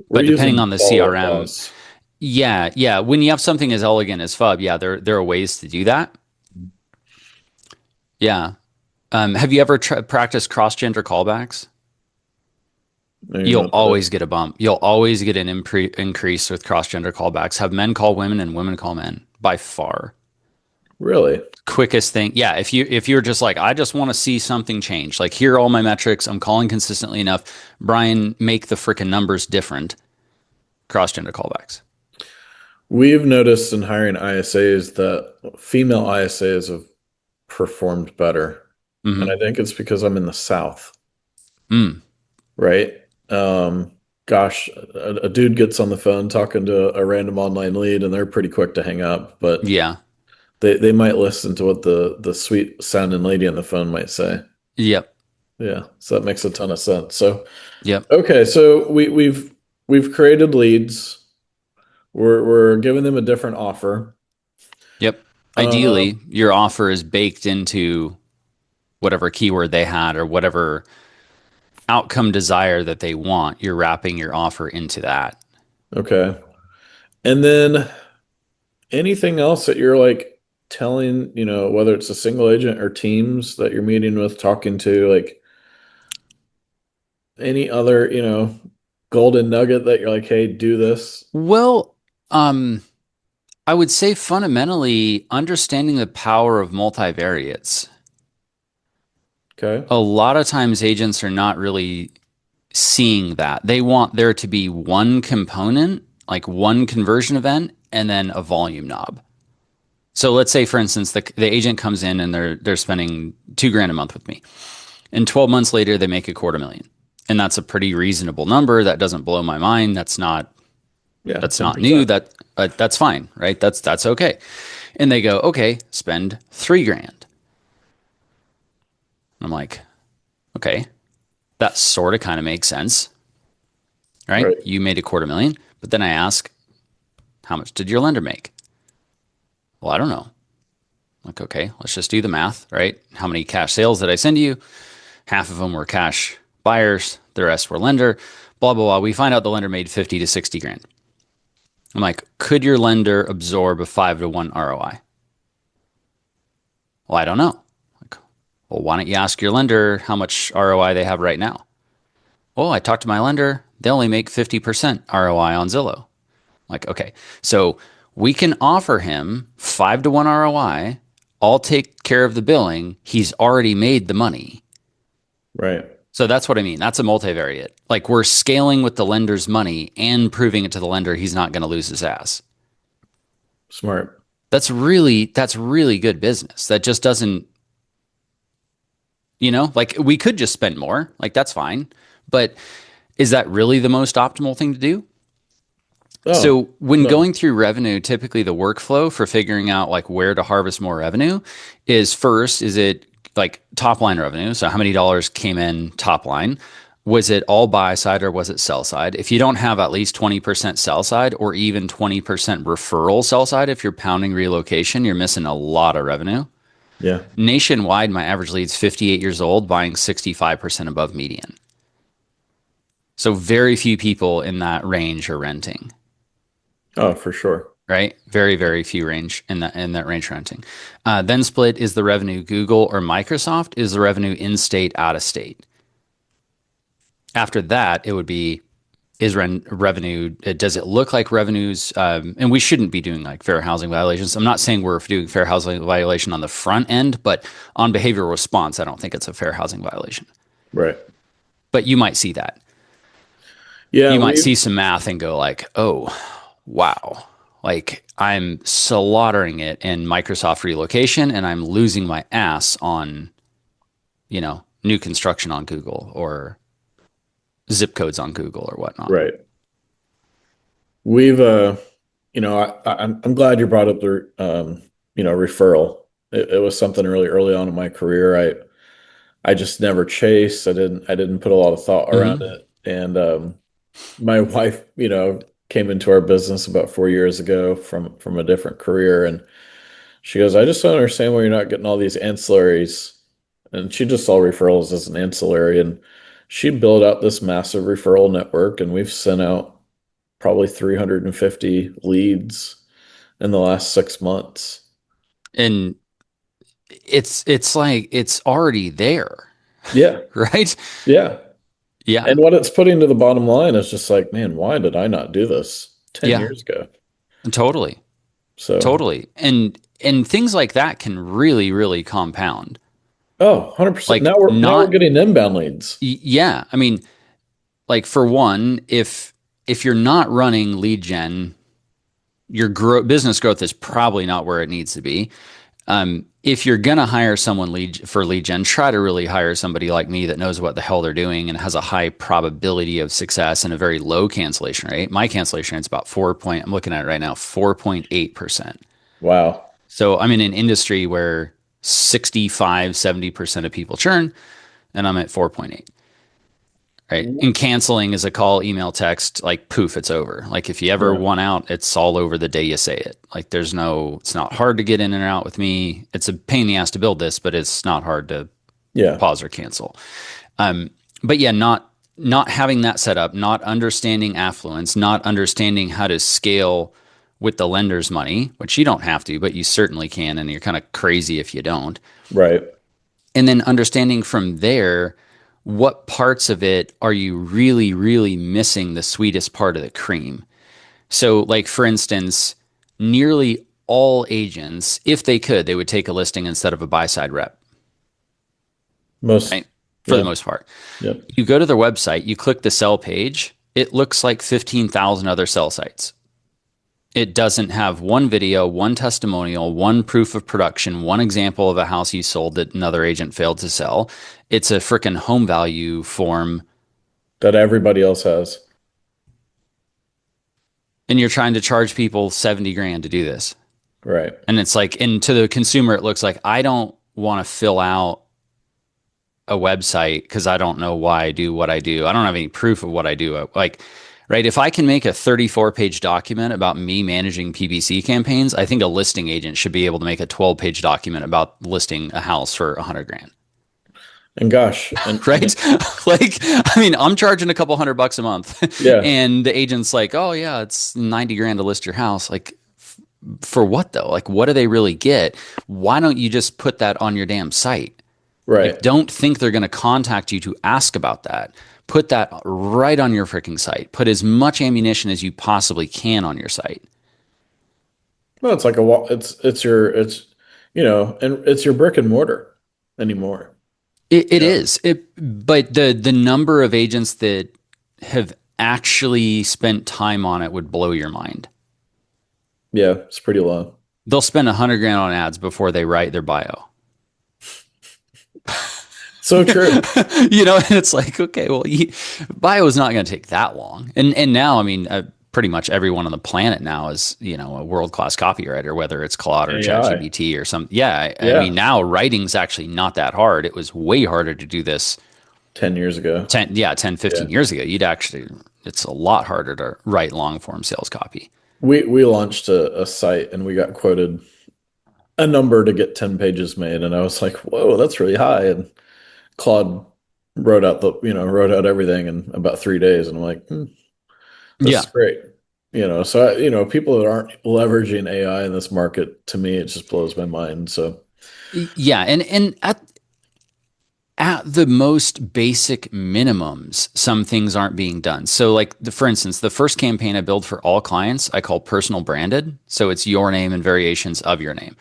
S1: We're
S2: But depending
S1: using
S2: on the
S1: follow
S2: CRM,
S1: boss.
S2: yeah, yeah. When you have something as elegant as FUB, yeah, there are ways to do that. Yeah. Have you ever practiced cross-gender callbacks?
S1: I don't even
S2: You'll
S1: know what that
S2: always
S1: is.
S2: get a bump. You'll always get an increase with cross-gender callbacks. Have men call women and women call men by far.
S1: Really?
S2: Quickest thing. Yeah, if you're just like, I just want to see something change. Like here are all my metrics. I'm calling consistently enough. Bryan, make the freaking numbers different. Cross-gender callbacks.
S1: We've noticed in hiring ISAs that female ISAs have performed better. And I
S2: Mm-hmm.
S1: think it's because I'm in the South,
S2: Mm,
S1: right? Um, Gosh, a dude gets on the phone talking to a random online lead and they're pretty quick to hang up, but
S2: yeah.
S1: they might listen to what the sweet sounding lady on the phone might say.
S2: Yep.
S1: Yeah. So that makes a ton of sense. So
S2: Yep.
S1: okay, so we've created leads. We're giving them a different offer.
S2: Yep. Ideally,
S1: Um,
S2: your offer is baked into whatever keyword they had or whatever outcome desire that they want. You're wrapping your offer into that.
S1: okay. And then anything else that you're like telling, whether it's a single agent or teams that you're meeting with, talking to, like any other, golden nugget that you're like, hey, do this.
S2: Well, um, I would say fundamentally understanding the power of multivariates.
S1: Okay.
S2: A lot of times agents are not really seeing that. They want there to be one component, like one conversion event, and then a volume knob. So let's say, for instance, the agent comes in and they're spending 2 grand a month with me, and 12 months later they make a 250,000, and that's a pretty reasonable number. That doesn't blow my mind.
S1: Yeah,
S2: That's not new.
S1: 10%.
S2: That's fine, right? That's okay. And they go, okay, spend 3 grand. I'm like, okay, that sort of kind of makes sense, right?
S1: Right.
S2: You made a 250,000, but then I ask, how much did your lender make? Well, I don't know. Like, okay, let's just do the math, right? How many cash sales did I send you? Half of them were cash buyers, the rest were lender, blah, blah, blah. We find out the lender made 50 to 60 grand. I'm like, could your lender absorb a 5 to 1 ROI? Well, I don't know. Like, well, why don't you ask your lender how much ROI they have right now? Oh, I talked to my lender. They only make 50% ROI on Zillow. Like, okay, so we can offer him 5 to 1 ROI. I'll take care of the billing. He's already made the money.
S1: Right.
S2: So that's what I mean. That's a multivariate. Like we're scaling with the lender's money and proving it to the lender he's not going to lose his ass.
S1: Smart.
S2: That's really good business. That just doesn't, like we could just spend more. Like that's fine. But is that really the most optimal thing to do?
S1: Oh,
S2: So when
S1: no.
S2: going through revenue, typically the workflow for figuring out like where to harvest more revenue is first, is it like top line revenue? So how many dollars came in top line? Was it all buy side or was it sell side? If you don't have at least 20% sell side or even 20% referral sell side, if you're pounding relocation, you're missing a lot of revenue.
S1: Yeah.
S2: Nationwide, my average lead's 58 years old, buying 65% above median. So very few people in that range are renting.
S1: Oh, for sure.
S2: Right? Very, very few range in that range renting. Then split is the revenue Google or Microsoft is the revenue in state, out of state. After that, it would be is revenue, does it look like revenues? And we shouldn't be doing like fair housing violations. I'm not saying we're doing fair housing violation on the front end, but on behavioral response, I don't think it's a fair housing violation.
S1: Right.
S2: But you might see that.
S1: Yeah,
S2: You might
S1: we
S2: see some math and go like, oh, wow. Like I'm slaughtering it in Microsoft relocation and I'm losing my ass on, new construction on Google or zip codes on Google or whatnot.
S1: right. We've I'm glad you brought up the referral. It was something really early on in my career. I just never chased. I didn't put a lot of thought around
S2: Mm-hmm.
S1: it. And my wife, came into our business about 4 years ago from a different career, and she goes, "I just don't understand why you're not getting all these ancillaries." And she just saw referrals as an ancillary, and she built out this massive referral network, and we've sent out probably 350 leads in the last 6 months.
S2: And it's like it's already there,
S1: Yeah,
S2: right?
S1: yeah.
S2: Yeah.
S1: And what it's putting to the bottom line is just like, man, why did I not do this 10
S2: Yeah.
S1: years ago?
S2: Totally.
S1: So,
S2: Totally. And things like that can really, really compound.
S1: oh, 100%.
S2: Like
S1: Now we're
S2: not
S1: getting inbound leads.
S2: yeah. I mean, like for one, if you're not running lead gen, your business growth is probably not where it needs to be. If you're gonna hire someone lead gen, try to really hire somebody like me that knows what the hell they're doing and has a high probability of success and a very low cancellation rate. My cancellation rate's about I'm looking at it right now, 4.8%.
S1: Wow.
S2: So I'm in an industry where 65, 70% of people churn. and I'm at 4.8. Right. And canceling is a call, email, text, like poof, it's over. Like if you ever
S1: Right.
S2: want out, it's all over the day you say it. Like it's not hard to get in and out with me. It's a pain in the ass to build this, but it's not hard to
S1: Yeah.
S2: pause or cancel. Um, but yeah, not having that set up, not understanding affluence, not understanding how to scale with the lender's money, which you don't have to, but you certainly can, and you're kind of crazy if you don't.
S1: Right.
S2: And then understanding from there what parts of it are you really, really missing the sweetest part of the cream. So, like for instance, nearly all agents, if they could, they would take a listing instead of a buy side rep,
S1: Most.
S2: right? For the
S1: Yeah.
S2: most part.
S1: Yep.
S2: You go to their website, you click the sell page, it looks like 15,000 other sell sites. It doesn't have one video, one testimonial, one proof of production, one example of a house you sold that another agent failed to sell. It's a freaking home value form,
S1: That everybody else has.
S2: and you're trying to charge people 70 grand to do this.
S1: Right.
S2: And it's like, and to the consumer, it looks like I don't want to fill out a website because I don't know why I do what I do. I don't have any proof of what I do. Like, right, if I can make a 34-page document about me managing PPC campaigns, I think a listing agent should be able to make a 12-page document about listing a house for 100 grand.
S1: And gosh, and
S2: Right? Like, I mean, I'm charging a couple $100 a month,
S1: yeah.
S2: and the agent's like, oh, yeah, it's 90 grand to list your house. Like, for what though? Like, what do they really get? Why don't you just put that on your damn site? Like,
S1: Right.
S2: don't think they're going to contact you to ask about that. Put that right on your freaking site. Put as much ammunition as you possibly can on your site.
S1: Well, it's like a wall. And it's your brick and mortar anymore.
S2: It
S1: Yeah.
S2: is. But the number of agents that have actually spent time on it would blow your mind.
S1: Yeah. It's pretty low.
S2: They'll spend 100 grand on ads before they write their bio.
S1: So true.
S2: And it's like, okay, well, bio is not going to take that long. And now, I mean, pretty much everyone on the planet now is, a world class copywriter, whether it's Claude or
S1: AI.
S2: ChatGPT or some. Yeah, I mean,
S1: Yeah.
S2: now writing's actually not that hard. It was way harder to do this
S1: 10 years ago.
S2: 10,
S1: Yeah.
S2: 15 years ago. It's a lot harder to write long form sales copy.
S1: We launched a site and we got quoted a number to get 10 pages made. And I was like, whoa, that's really high. And Claude wrote out everything in about 3 days. And I'm like, this
S2: Yeah.
S1: is great. So people that aren't leveraging AI in this market, to me, it just blows my mind. So
S2: Yeah. And at the most basic minimums, some things aren't being done. So, like, for instance, the first campaign I build for all clients, I call personal branded. So it's your name and variations of your name.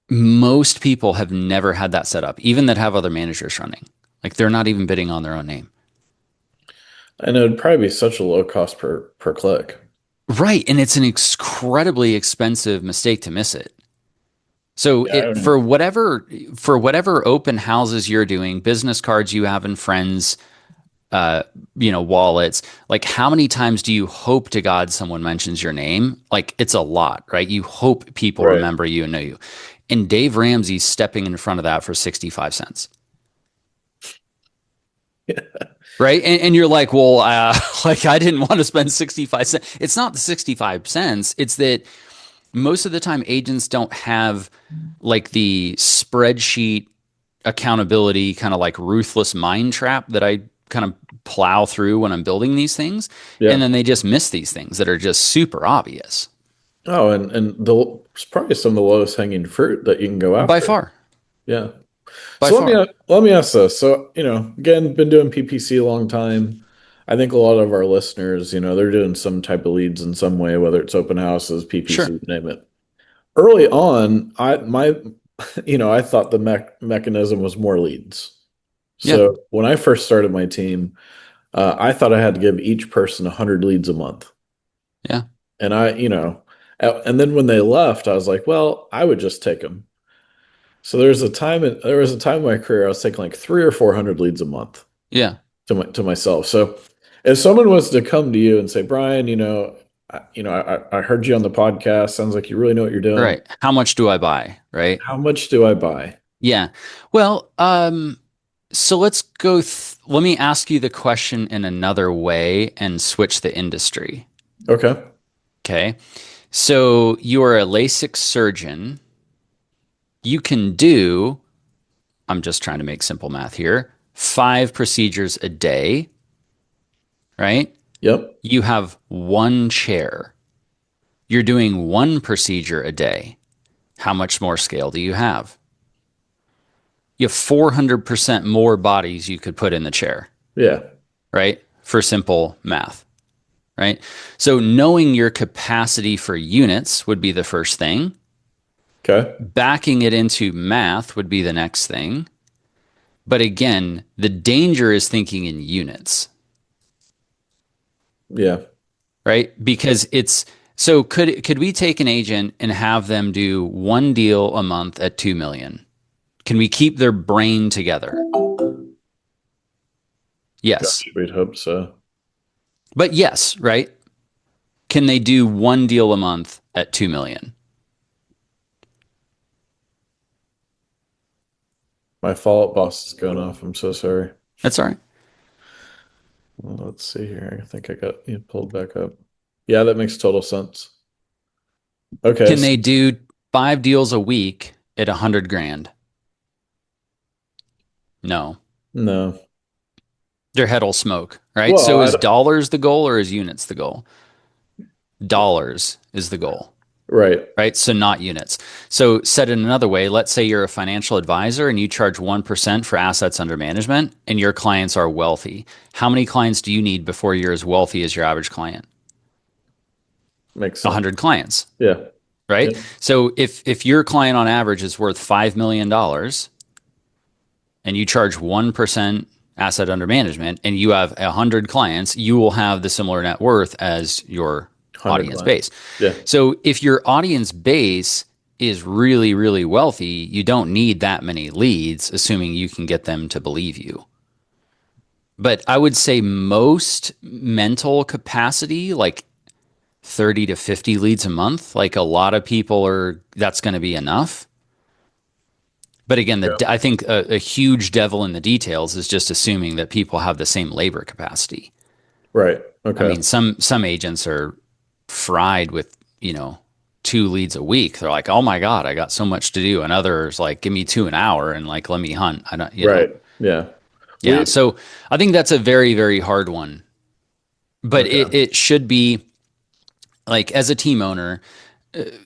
S2: Most people have never had that set up, even that have other managers running. Like, they're not even bidding on their own name.
S1: and it would probably be such a low cost per click.
S2: Right. And it's an incredibly expensive mistake to miss it. So
S1: Yeah, I
S2: it
S1: don't
S2: for whatever open houses you're doing, business cards you have in friends, wallets, like how many times do you hope to God someone mentions your name? Like it's a lot, right? You hope people
S1: right.
S2: remember you and know you. And Dave Ramsey's stepping in front of that for 65 cents. Right. And you're like, well, like I didn't want to spend 65 cents. It's not the 65 cents. It's that most of the time agents don't have like the spreadsheet accountability kind of like ruthless mind trap that I kind of plow through when I'm building these things.
S1: Yeah.
S2: And then they just miss these things that are just super obvious
S1: Oh, and it's probably some of the lowest hanging fruit that you can go
S2: by
S1: after.
S2: far,
S1: Yeah.
S2: by
S1: So
S2: far.
S1: let me ask this. So, again, been doing PPC a long time. I think a lot of our listeners, they're doing some type of leads in some way, whether it's open houses, PPC,
S2: Sure.
S1: you name it. Early on, I thought the mechanism was more leads.
S2: Yeah.
S1: So when I first started my team, I thought I had to give each person 100 leads a month.
S2: Yeah.
S1: And and then when they left, I was like, well, I would just take them. So there was a time in my career I was taking like 300 or 400 leads a month
S2: Yeah.
S1: to myself. So if someone was to come to you and say, Bryan, I heard you on the podcast. Sounds like you really know what you're doing.
S2: Right. How much do I buy? Right.
S1: How much do I buy?
S2: Yeah. Well, So let's go. Let me ask you the question in another way and switch the industry.
S1: Okay.
S2: Okay. So you are a LASIK surgeon. You can do, I'm just trying to make simple math here, 5 procedures a day, right?
S1: Yep.
S2: You have one chair. You're doing one procedure a day. How much more scale do you have? You have 400% more bodies you could put in the chair,
S1: Yeah.
S2: right? For simple math, right? So knowing your capacity for units would be the first thing.
S1: Okay.
S2: Backing it into math would be the next thing. But again, the danger is thinking in units,
S1: Yeah.
S2: right? Because it's so could we take an agent and have them do one deal a month at 2 million? Can we keep their brain together? Yes.
S1: Gosh, we'd hope so.
S2: But yes, right? Can they do one deal a month at 2 million?
S1: My fault, boss is going off. I'm so sorry.
S2: That's all right.
S1: Well, let's see here. I think I got you pulled back up. Yeah, that makes total sense. Okay.
S2: Can
S1: So,
S2: they do 5 deals a week at 100 grand? No.
S1: no.
S2: Their head will smoke, right?
S1: Well,
S2: So is dollars the goal or is units the goal? Dollars is the goal.
S1: right.
S2: Right? So not units. So said in another way, let's say you're a financial advisor and you charge 1% for assets under management and your clients are wealthy. How many clients do you need before you're as wealthy as your average client?
S1: Makes sense.
S2: 100 clients,
S1: Yeah.
S2: right?
S1: Yep.
S2: So if your client on average is worth $5 million and you charge 1% asset under management and you have 100 clients, you will have the similar net worth as your
S1: 100
S2: audience
S1: clients.
S2: base.
S1: Yeah.
S2: So if your audience base is really, really wealthy, you don't need that many leads, assuming you can get them to believe you. But I would say most mental capacity, like 30 to 50 leads a month, like a lot of people are, that's going to be enough. But again,
S1: Yeah.
S2: I think a huge devil in the details is just assuming that people have the same labor capacity.
S1: Right.
S2: I
S1: Okay.
S2: mean, some agents are fried with, 2 leads a week. They're like, oh my God, I got so much to do. And others like, give me 2 an hour and like, let me hunt. I don't.
S1: Right. Yeah.
S2: Yeah.
S1: We
S2: So I think that's a very, very hard one, but
S1: okay.
S2: it should be like as a team owner,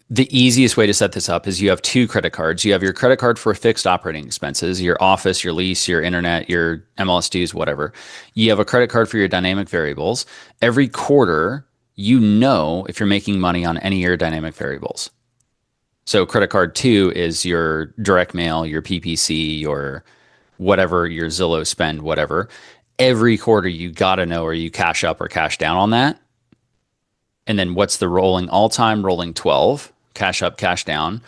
S2: the easiest way to set this up is you have 2 credit cards. You have your credit card for fixed operating expenses, your office, your lease, your internet, your MLS dues, whatever. You have a credit card for your dynamic variables. Every quarter, if you're making money on any of your dynamic variables. So credit card 2 is your direct mail, your PPC, your whatever, your Zillow spend, whatever. Every quarter, you got to know, are you cash up or cash down on that? And then what's the rolling all time rolling 12, cash up, cash down.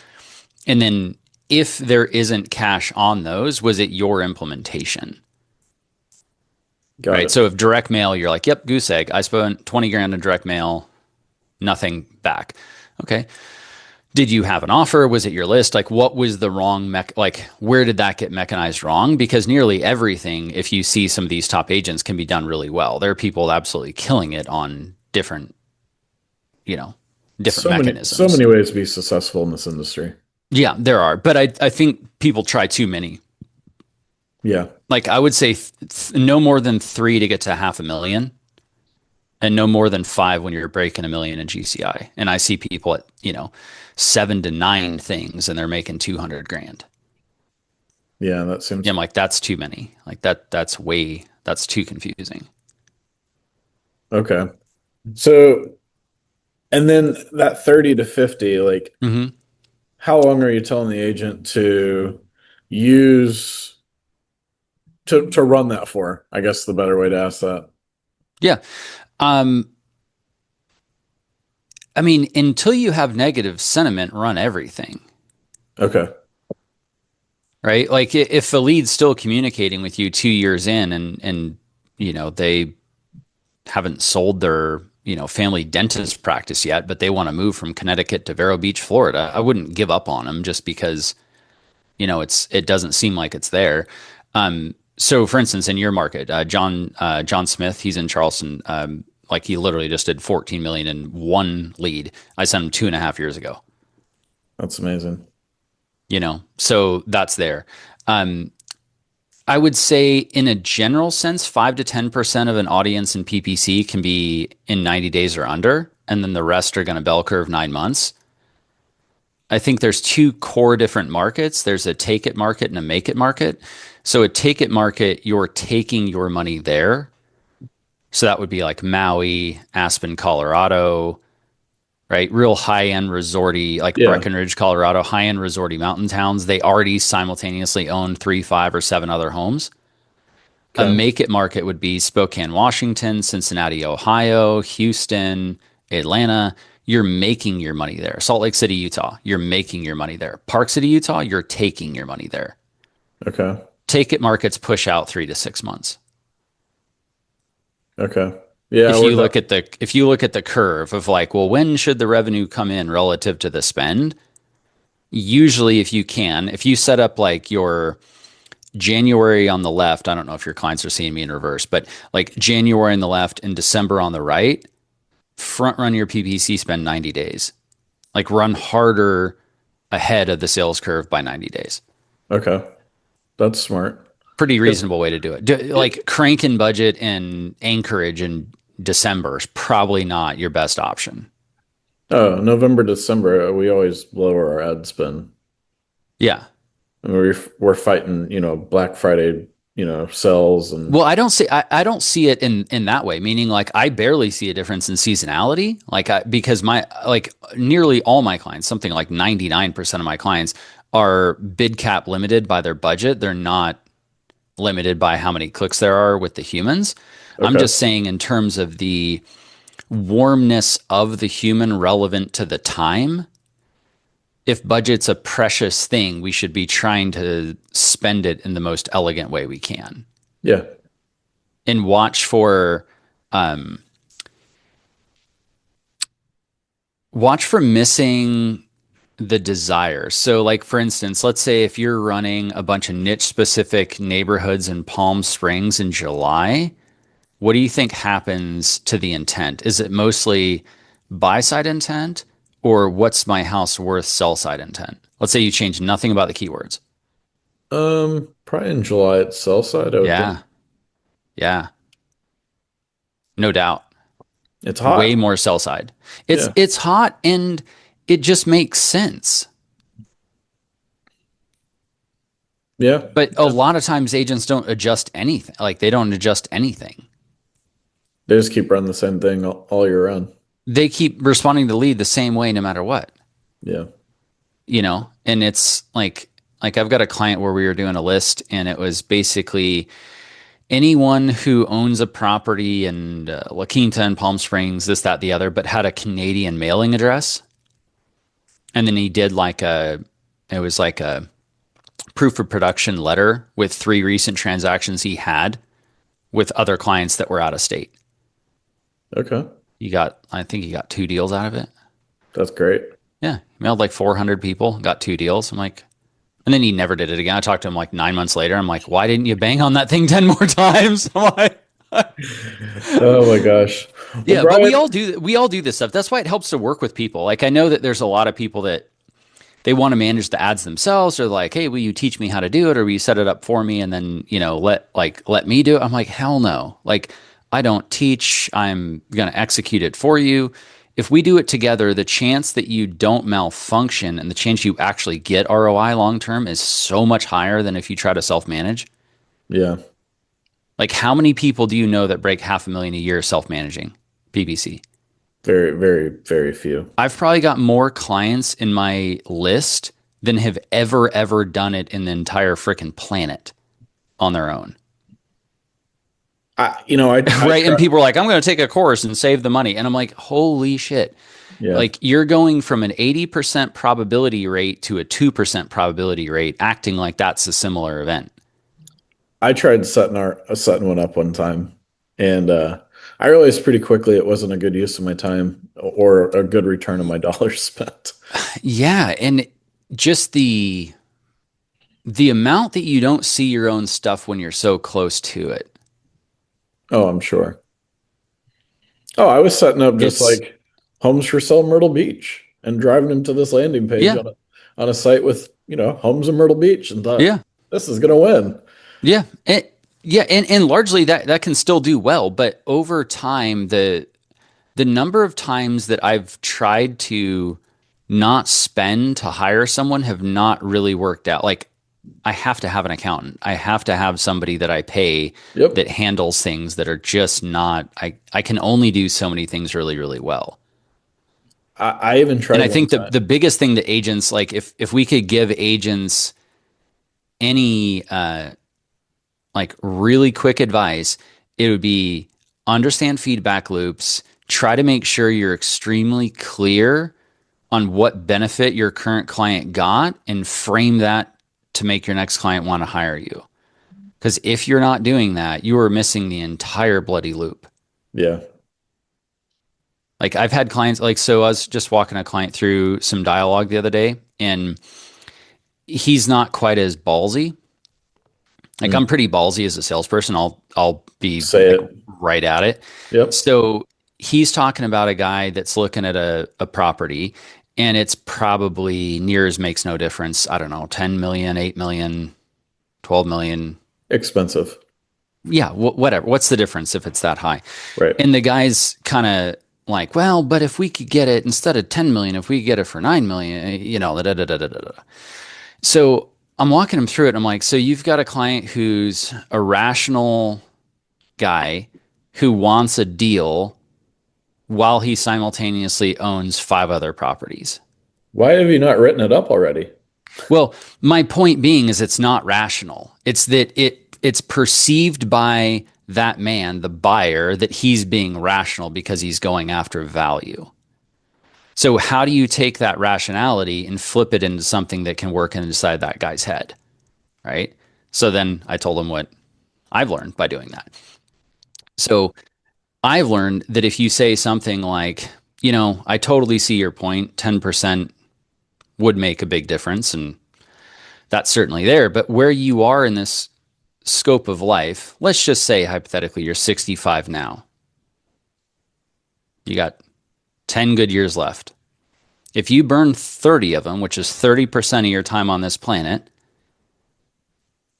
S2: And then if there isn't cash on those, was it your implementation?
S1: Got
S2: Right.
S1: it.
S2: So if direct mail, you're like, yep, goose egg. I spent 20 grand in direct mail, nothing back. Okay. Did you have an offer? Was it your list? Like, what was the wrong like, where did that get mechanized wrong? Because nearly everything, if you see some of these top agents, can be done really well. There are people absolutely killing it on you know, different
S1: So
S2: mechanisms.
S1: many ways to be successful in this industry.
S2: Yeah, there are, but I think people try too many.
S1: Yeah.
S2: Like I would say, no more than 3 to get to 500,000, and no more than 5 when you're breaking 1 million in GCI. And I see people at 7 to 9 things, and they're making 200 grand.
S1: Yeah, that
S2: Yeah,
S1: seems
S2: I'm like, that's too many. Like that's too confusing.
S1: okay. So, and then that 30 to 50, like
S2: Hmm.
S1: how long are you telling the agent to use to run that for? I guess the better way to ask that.
S2: Yeah. Um, I mean, until you have negative sentiment, run everything.
S1: Okay.
S2: Right? Like if the lead's still communicating with you 2 years in and they haven't sold their, family dentist practice yet, but they want to move from Connecticut to Vero Beach, Florida, I wouldn't give up on them just because, it doesn't seem like it's there. So, for instance, in your market, John Smith, he's in Charleston. Like he literally just did 14 million in one lead. I sent him 2.5 years ago.
S1: That's amazing.
S2: So that's there. Um, I would say, in a general sense, 5 to 10% of an audience in PPC can be in 90 days or under, and then the rest are going to bell curve 9 months. I think there's two core different markets. There's a take it market and a make it market. So a take it market, you're taking your money there. So that would be like Maui, Aspen, Colorado, right? Real high end resorty, like
S1: Yeah.
S2: Breckenridge, Colorado, high end resorty mountain towns. They already simultaneously own 3, 5, or 7 other homes. A
S1: Okay.
S2: make it market would be Spokane, Washington, Cincinnati, Ohio, Houston, Atlanta. You're making your money there. Salt Lake City, Utah, you're making your money there. Park City, Utah, you're taking your money there.
S1: Okay.
S2: Take it markets push out 3 to 6 months.
S1: Okay. Yeah,
S2: If
S1: we're
S2: you
S1: done.
S2: look at the curve of like, well, when should the revenue come in relative to the spend? Usually, if you set up like your January on the left, I don't know if your clients are seeing me in reverse, but like January on the left and December on the right, front run your PPC spend 90 days. Like run harder ahead of the sales curve by 90 days.
S1: Okay. That's smart.
S2: Pretty
S1: 'Cause
S2: reasonable way to do it. Like crank and budget in Anchorage in December is probably not your best option.
S1: oh, November, December, we always lower our ad spend.
S2: Yeah.
S1: And we're fighting, Black Friday, sales and
S2: Well, I don't see it in that way, meaning like I barely see a difference in seasonality. Because my like nearly all my clients, something like 99% of my clients are bid cap limited by their budget. They're not limited by how many clicks there are with the humans. I'm
S1: okay.
S2: just saying in terms of the warmness of the human relevant to the time. If budget's a precious thing, we should be trying to spend it in the most elegant way we can
S1: Yeah.
S2: and um, watch for missing the desire. So, like for instance, let's say if you're running a bunch of niche specific neighborhoods in Palm Springs in July, what do you think happens to the intent? Is it mostly buy side intent or what's my house worth sell side intent? Let's say you change nothing about the keywords.
S1: Probably in July at sell side, I would think.
S2: Yeah, yeah, no doubt.
S1: It's
S2: Way
S1: hot.
S2: more sell side. It's
S1: Yeah.
S2: it's hot and it just makes sense.
S1: Yeah.
S2: But a lot of times agents don't adjust anything. Like they don't adjust anything.
S1: They just keep running the same thing all year round.
S2: They keep responding to lead the same way no matter what.
S1: Yeah.
S2: And it's like I've got a client where we were doing a list and it was basically anyone who owns a property in La Quinta and Palm Springs, this, that, the other, but had a Canadian mailing address. And then he did it was like a proof of production letter with 3 recent transactions he had with other clients that were out of state.
S1: Okay.
S2: I think he got 2 deals out of it.
S1: That's great.
S2: Yeah. Mailed like 400 people, got 2 deals. I'm like, and then he never did it again. I talked to him like 9 months later. I'm like, why didn't you bang on that thing 10 more times? I'm like,
S1: Oh my gosh. Well,
S2: yeah, but
S1: Brian,
S2: we all do this stuff. That's why it helps to work with people. Like I know that there's a lot of people that they want to manage the ads themselves or like, hey, will you teach me how to do it or will you set it up for me and then, let me do it? I'm like, hell no. Like I don't teach. I'm going to execute it for you. If we do it together, the chance that you don't malfunction and the chance you actually get ROI long term is so much higher than if you try to self manage.
S1: yeah,
S2: Like, how many people do you know that break 500,000 a year self managing PPC?
S1: very, very, very few.
S2: I've probably got more clients in my list than have ever done it in the entire freaking planet on their own.
S1: I
S2: Right.
S1: try.
S2: And people are like, I'm going to take a course and save the money. And I'm like, holy shit.
S1: Yeah,
S2: Like, you're going from an 80% probability rate to a 2% probability rate, acting like that's a similar event.
S1: I tried setting one up one time, and I realized pretty quickly it wasn't a good use of my time or a good return on my dollars spent.
S2: Yeah. And just The amount that you don't see your own stuff when you're so close to it.
S1: Oh, I'm sure. Oh, I was setting up just
S2: It's,
S1: like homes for sale Myrtle Beach and driving them to this landing page
S2: yeah,
S1: on a site with, homes in Myrtle Beach and thought,
S2: yeah,
S1: this is gonna win.
S2: yeah. Yeah, and largely that can still do well, but over time, the number of times that I've tried to not spend to hire someone have not really worked out. Like, I have to have an accountant. I have to have somebody that I pay
S1: Yep.
S2: that handles things that are just not, I can only do so many things really, really well.
S1: I even
S2: And
S1: tried
S2: I
S1: one
S2: think
S1: time.
S2: the biggest thing that agents, like, if we could give agents any like really quick advice, it would be understand feedback loops, try to make sure you're extremely clear on what benefit your current client got and frame that to make your next client want to hire you. Because if you're not doing that, you are missing the entire bloody loop.
S1: Yeah.
S2: Like I've had clients, like, so I was just walking a client through some dialogue the other day, and he's not quite as ballsy. Like I'm
S1: Mm.
S2: pretty ballsy as a salesperson. I'll be
S1: Say
S2: like
S1: it.
S2: right at it.
S1: Yep.
S2: So he's talking about a guy that's looking at a property, and it's probably near as makes no difference. I don't know, 10 million, 8 million, 12 million.
S1: Expensive.
S2: Yeah, whatever. What's the difference if it's that high?
S1: Right.
S2: And the guy's kind of like, well, but if we could get it instead of 10 million, if we could get it for 9 million, da, da, da, da, da, da. So I'm walking him through it. I'm like, so you've got a client who's a rational guy who wants a deal while he simultaneously owns five other properties.
S1: Why have you not written it up already?
S2: Well, my point being is it's not rational. It's that it's perceived by that man, the buyer, that he's being rational because he's going after value. So how do you take that rationality and flip it into something that can work inside that guy's head, right? So then I told him what I've learned by doing that. So I've learned that if you say something like, I totally see your point, 10% would make a big difference, and that's certainly there. But where you are in this scope of life, let's just say hypothetically you're 65 now. You got 10 good years left. If you burn 30 of them, which is 30% of your time on this planet,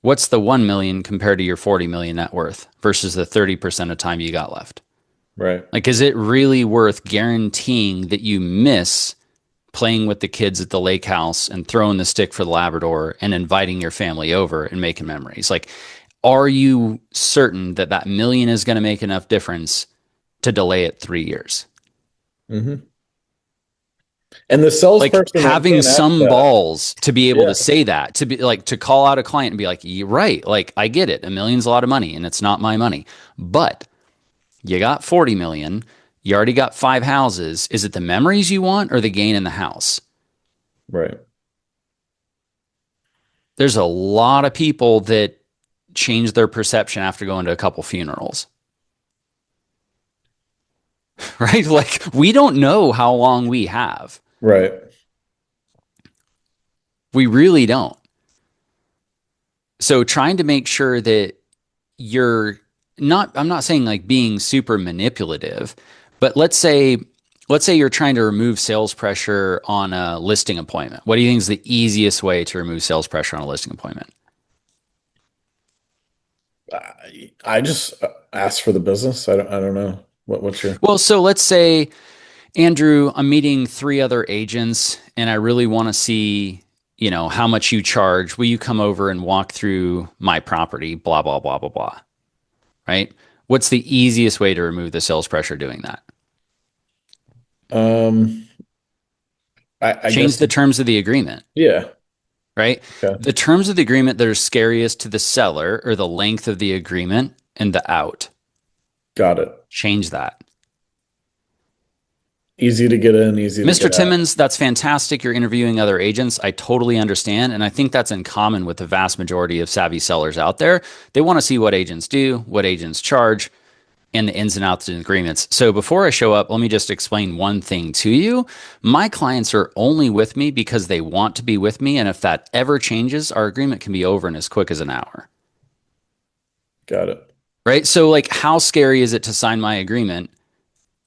S2: what's the 1 million compared to your 40 million net worth versus the 30% of time you got left?
S1: Right.
S2: Like, is it really worth guaranteeing that you miss playing with the kids at the lake house and throwing the stick for the Labrador and inviting your family over and making memories? Like, are you certain that that million is going to make enough difference to delay it 3 years?
S1: Hmm. And the
S2: Like
S1: salesperson that
S2: having
S1: can't ask
S2: some
S1: that.
S2: balls to be able
S1: Yeah.
S2: to say that, to be like, to call out a client and be like, you're right. Like, I get it. A million's a lot of money and it's not my money, but you got 40 million. You already got five houses. Is it the memories you want or the gain in the house?
S1: Right.
S2: There's a lot of people that change their perception after going to a couple funerals, right? Like, we don't know how long we have.
S1: Right.
S2: We really don't. So, trying to make sure that you're not, I'm not saying like being super manipulative, but let's say you're trying to remove sales pressure on a listing appointment. What do you think is the easiest way to remove sales pressure on a listing appointment?
S1: I just asked for the business. I don't know. What's your
S2: Well, so let's say, Andrew, I'm meeting three other agents and I really want to see, how much you charge. Will you come over and walk through my property? Blah, blah, blah, blah, blah. Right? What's the easiest way to remove the sales pressure doing that?
S1: um I
S2: Change
S1: guess
S2: the terms of the agreement,
S1: yeah.
S2: right?
S1: Okay.
S2: The terms of the agreement that are scariest to the seller are the length of the agreement and the out.
S1: Got it.
S2: Change that.
S1: Easy to get in, easy to
S2: Mr.
S1: get out.
S2: Timmons, that's fantastic. You're interviewing other agents. I totally understand. And I think that's in common with the vast majority of savvy sellers out there. They want to see what agents do, what agents charge. and the ins and outs and agreements. So before I show up, let me just explain one thing to you. My clients are only with me because they want to be with me. And if that ever changes, our agreement can be over in as quick as an hour.
S1: Got it.
S2: Right. So, like, how scary is it to sign my agreement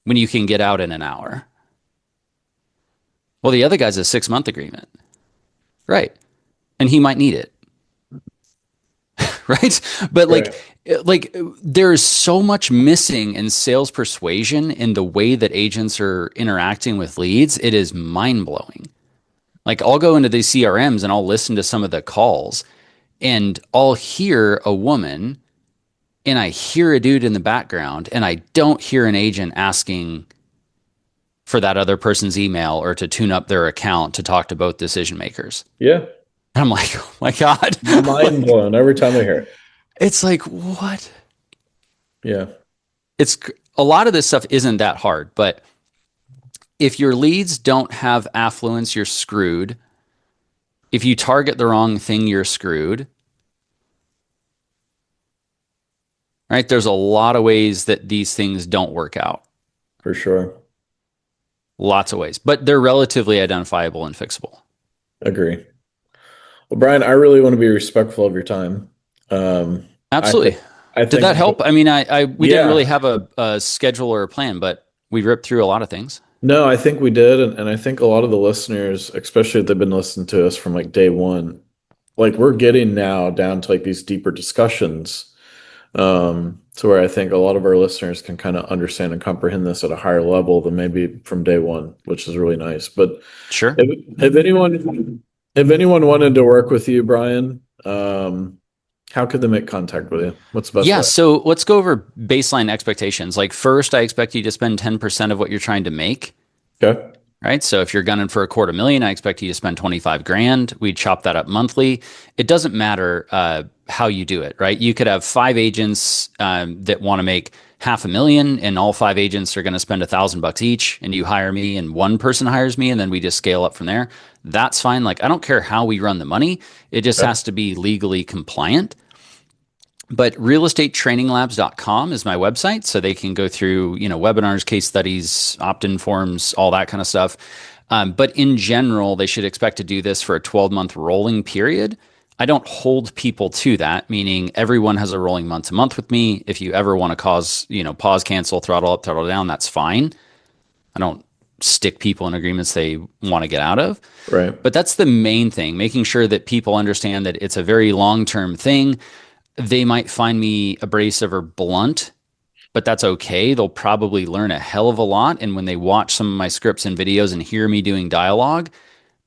S2: when you can get out in an hour? Well, the other guy's a 6 month agreement. Right. And he might need it. Right. But
S1: Right.
S2: like there's so much missing in sales persuasion in the way that agents are interacting with leads. It is mind blowing. Like, I'll go into these CRMs and I'll listen to some of the calls and I'll hear a woman and I hear a dude in the background and I don't hear an agent asking for that other person's email or to tune up their account to talk to both decision makers.
S1: Yeah.
S2: And I'm like, oh my God.
S1: Mind
S2: Like,
S1: blown every time I hear it.
S2: it's like, what?
S1: Yeah.
S2: It's a lot of this stuff isn't that hard, but if your leads don't have affluence, you're screwed. If you target the wrong thing, you're screwed. Right? There's a lot of ways that these things don't work out.
S1: For sure.
S2: Lots of ways, but they're relatively identifiable and fixable.
S1: Agree. Well, Brian, I really want to be respectful of your time. I think
S2: Absolutely.
S1: I
S2: Did
S1: think
S2: that help? I mean, we didn't really
S1: yeah.
S2: have a schedule or a plan, but we ripped through a lot of things.
S1: No, I think we did, and I think a lot of the listeners, especially if they've been listening to us from like day one, like we're getting now down to like these deeper discussions, to where I think a lot of our listeners can kind of understand and comprehend this at a higher level than maybe from day one, which is really nice. But
S2: Sure.
S1: if anyone wanted to work with you, Brian, how could they make contact with you? What's the best
S2: Yeah,
S1: way?
S2: so let's go over baseline expectations. Like, first, I expect you to spend 10% of what you're trying to make.
S1: Okay.
S2: Right. So if you're gunning for a quarter million, I expect you to spend 25 grand. We chop that up monthly. It doesn't matter how you do it. Right. You could have five agents that want to make 500,000 and all five agents are going to spend $1,000 each and you hire me and one person hires me and then we just scale up from there. That's fine. Like, I don't care how we run the money. It just
S1: Okay.
S2: has to be legally compliant. But realestatetraininglabs.com is my website. So they can go through, webinars, case studies, opt-in forms, all that kind of stuff. But in general, they should expect to do this for a 12-month rolling period. I don't hold people to that, meaning everyone has a rolling month to month with me. If you ever want to pause, cancel, throttle up, throttle down, that's fine. I don't stick people in agreements they want to get out of.
S1: Right.
S2: But that's the main thing, making sure that people understand that it's a very long-term thing. They might find me abrasive or blunt, but that's okay. They'll probably learn a hell of a lot. And when they watch some of my scripts and videos and hear me doing dialogue,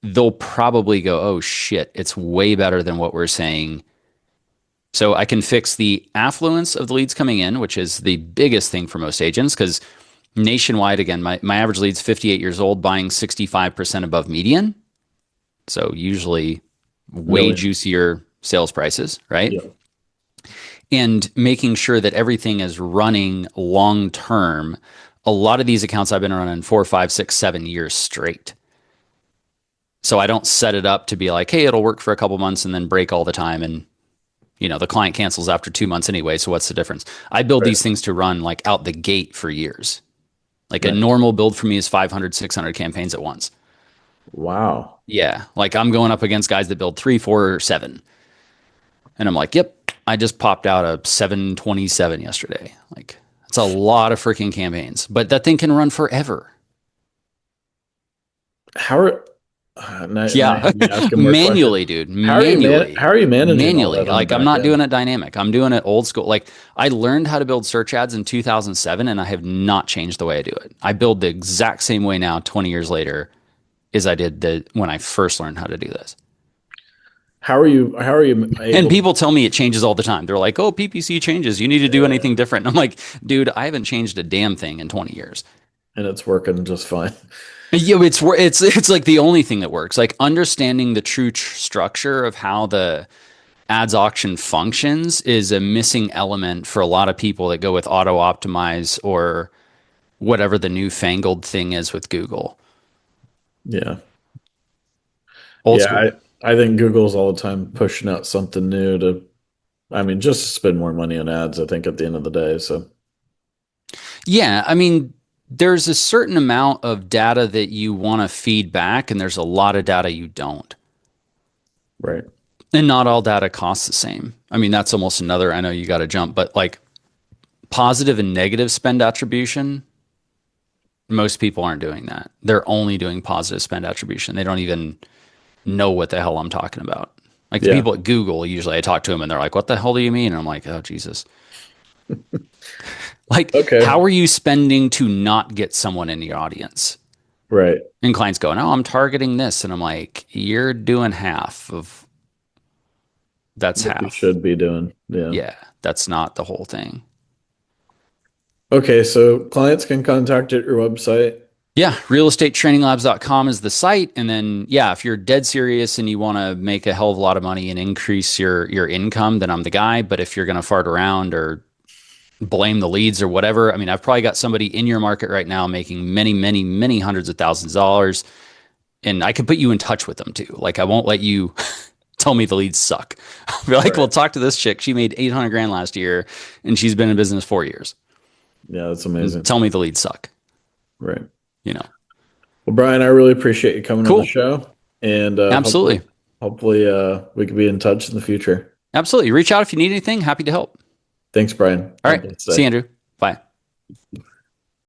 S2: they'll probably go, oh shit, it's way better than what we're saying. So I can fix the affluence of the leads coming in, which is the biggest thing for most agents because nationwide, again, my average lead's 58 years old, buying 65% above median. So usually way
S1: Million.
S2: juicier sales prices, right?
S1: Yeah.
S2: And making sure that everything is running long term. A lot of these accounts I've been running 4, 5, 6, 7 years straight. So I don't set it up to be like, hey, it'll work for a couple months and then break all the time. And, the client cancels after 2 months anyway. So what's the difference? I build
S1: Right.
S2: these things to run like out the gate for years. Like, a
S1: Nice.
S2: normal build for me is 500, 600 campaigns at once.
S1: Wow.
S2: Yeah. Like, I'm going up against guys that build 3, 4, or 7. And I'm like, yep, I just popped out a 727 yesterday. Like, it's a lot of freaking campaigns, but that thing can run forever.
S1: How are now you
S2: Yeah.
S1: have me asking more questions.
S2: Manually, dude.
S1: How
S2: Manually.
S1: are you managing all
S2: Manually.
S1: that on the
S2: Like, I'm
S1: back
S2: not doing
S1: end?
S2: it dynamic. I'm doing it old school. Like, I learned how to build search ads in 2007 and I have not changed the way I do it. I build the exact same way now, 20 years later, as I did when I first learned how to do this.
S1: How are you
S2: And
S1: able
S2: people tell me it changes all the time. They're like, "Oh, PPC changes. You need to do
S1: yeah,
S2: anything different." And I'm like, "Dude, I haven't changed a damn thing in 20 years."
S1: and it's working just fine.
S2: Yeah, it's like the only thing that works. Like, understanding the true structure of how the ads auction functions is a missing element for a lot of people that go with auto optimize or whatever the newfangled thing is with Google.
S1: Yeah.
S2: Old
S1: Yeah,
S2: school.
S1: I think Google's all the time pushing out something new to, I mean, just to spend more money on ads, I think at the end of the day. So
S2: Yeah, I mean, there's a certain amount of data that you want to feed back, and there's a lot of data you don't.
S1: Right.
S2: And not all data costs the same. I mean, that's almost another, I know you got to jump, but like positive and negative spend attribution, most people aren't doing that. They're only doing positive spend attribution. They don't even know what the hell I'm talking about. Like the
S1: Yeah.
S2: people at Google, usually I talk to them and they're like, what the hell do you mean? And I'm like, oh, Jesus. Like, how
S1: Okay.
S2: are you spending to not get someone in your audience?
S1: Right.
S2: And clients go, no, I'm targeting this. And I'm like, you're doing half of that's
S1: What you
S2: half.
S1: should be doing. Yeah.
S2: Yeah, that's not the whole thing.
S1: Okay, so clients can contact at your website.
S2: Yeah, realestatetraininglabs.com is the site. And then, yeah, if you're dead serious and you want to make a hell of a lot of money and increase your income, then I'm the guy. But if you're going to fart around or blame the leads or whatever, I mean, I've probably got somebody in your market right now making many, many, many hundreds of thousands of dollars. And I can put you in touch with them too. Like, I won't let you tell me the leads suck. I'll be like, well,
S1: Right.
S2: talk to this chick. She made 800 grand last year and she's been in business 4 years.
S1: Yeah, that's
S2: And
S1: amazing.
S2: tell me the leads suck,
S1: Right.
S2: you know?
S1: Well, Brian, I really appreciate you coming on the
S2: Cool.
S1: show, and
S2: Absolutely.
S1: hopefully, we can be in touch in the future.
S2: Absolutely. Reach out if you need anything. Happy to help.
S1: Thanks, Brian.
S2: All
S1: Have
S2: right.
S1: a blessed
S2: See you,
S1: day.
S2: Andrew. Bye.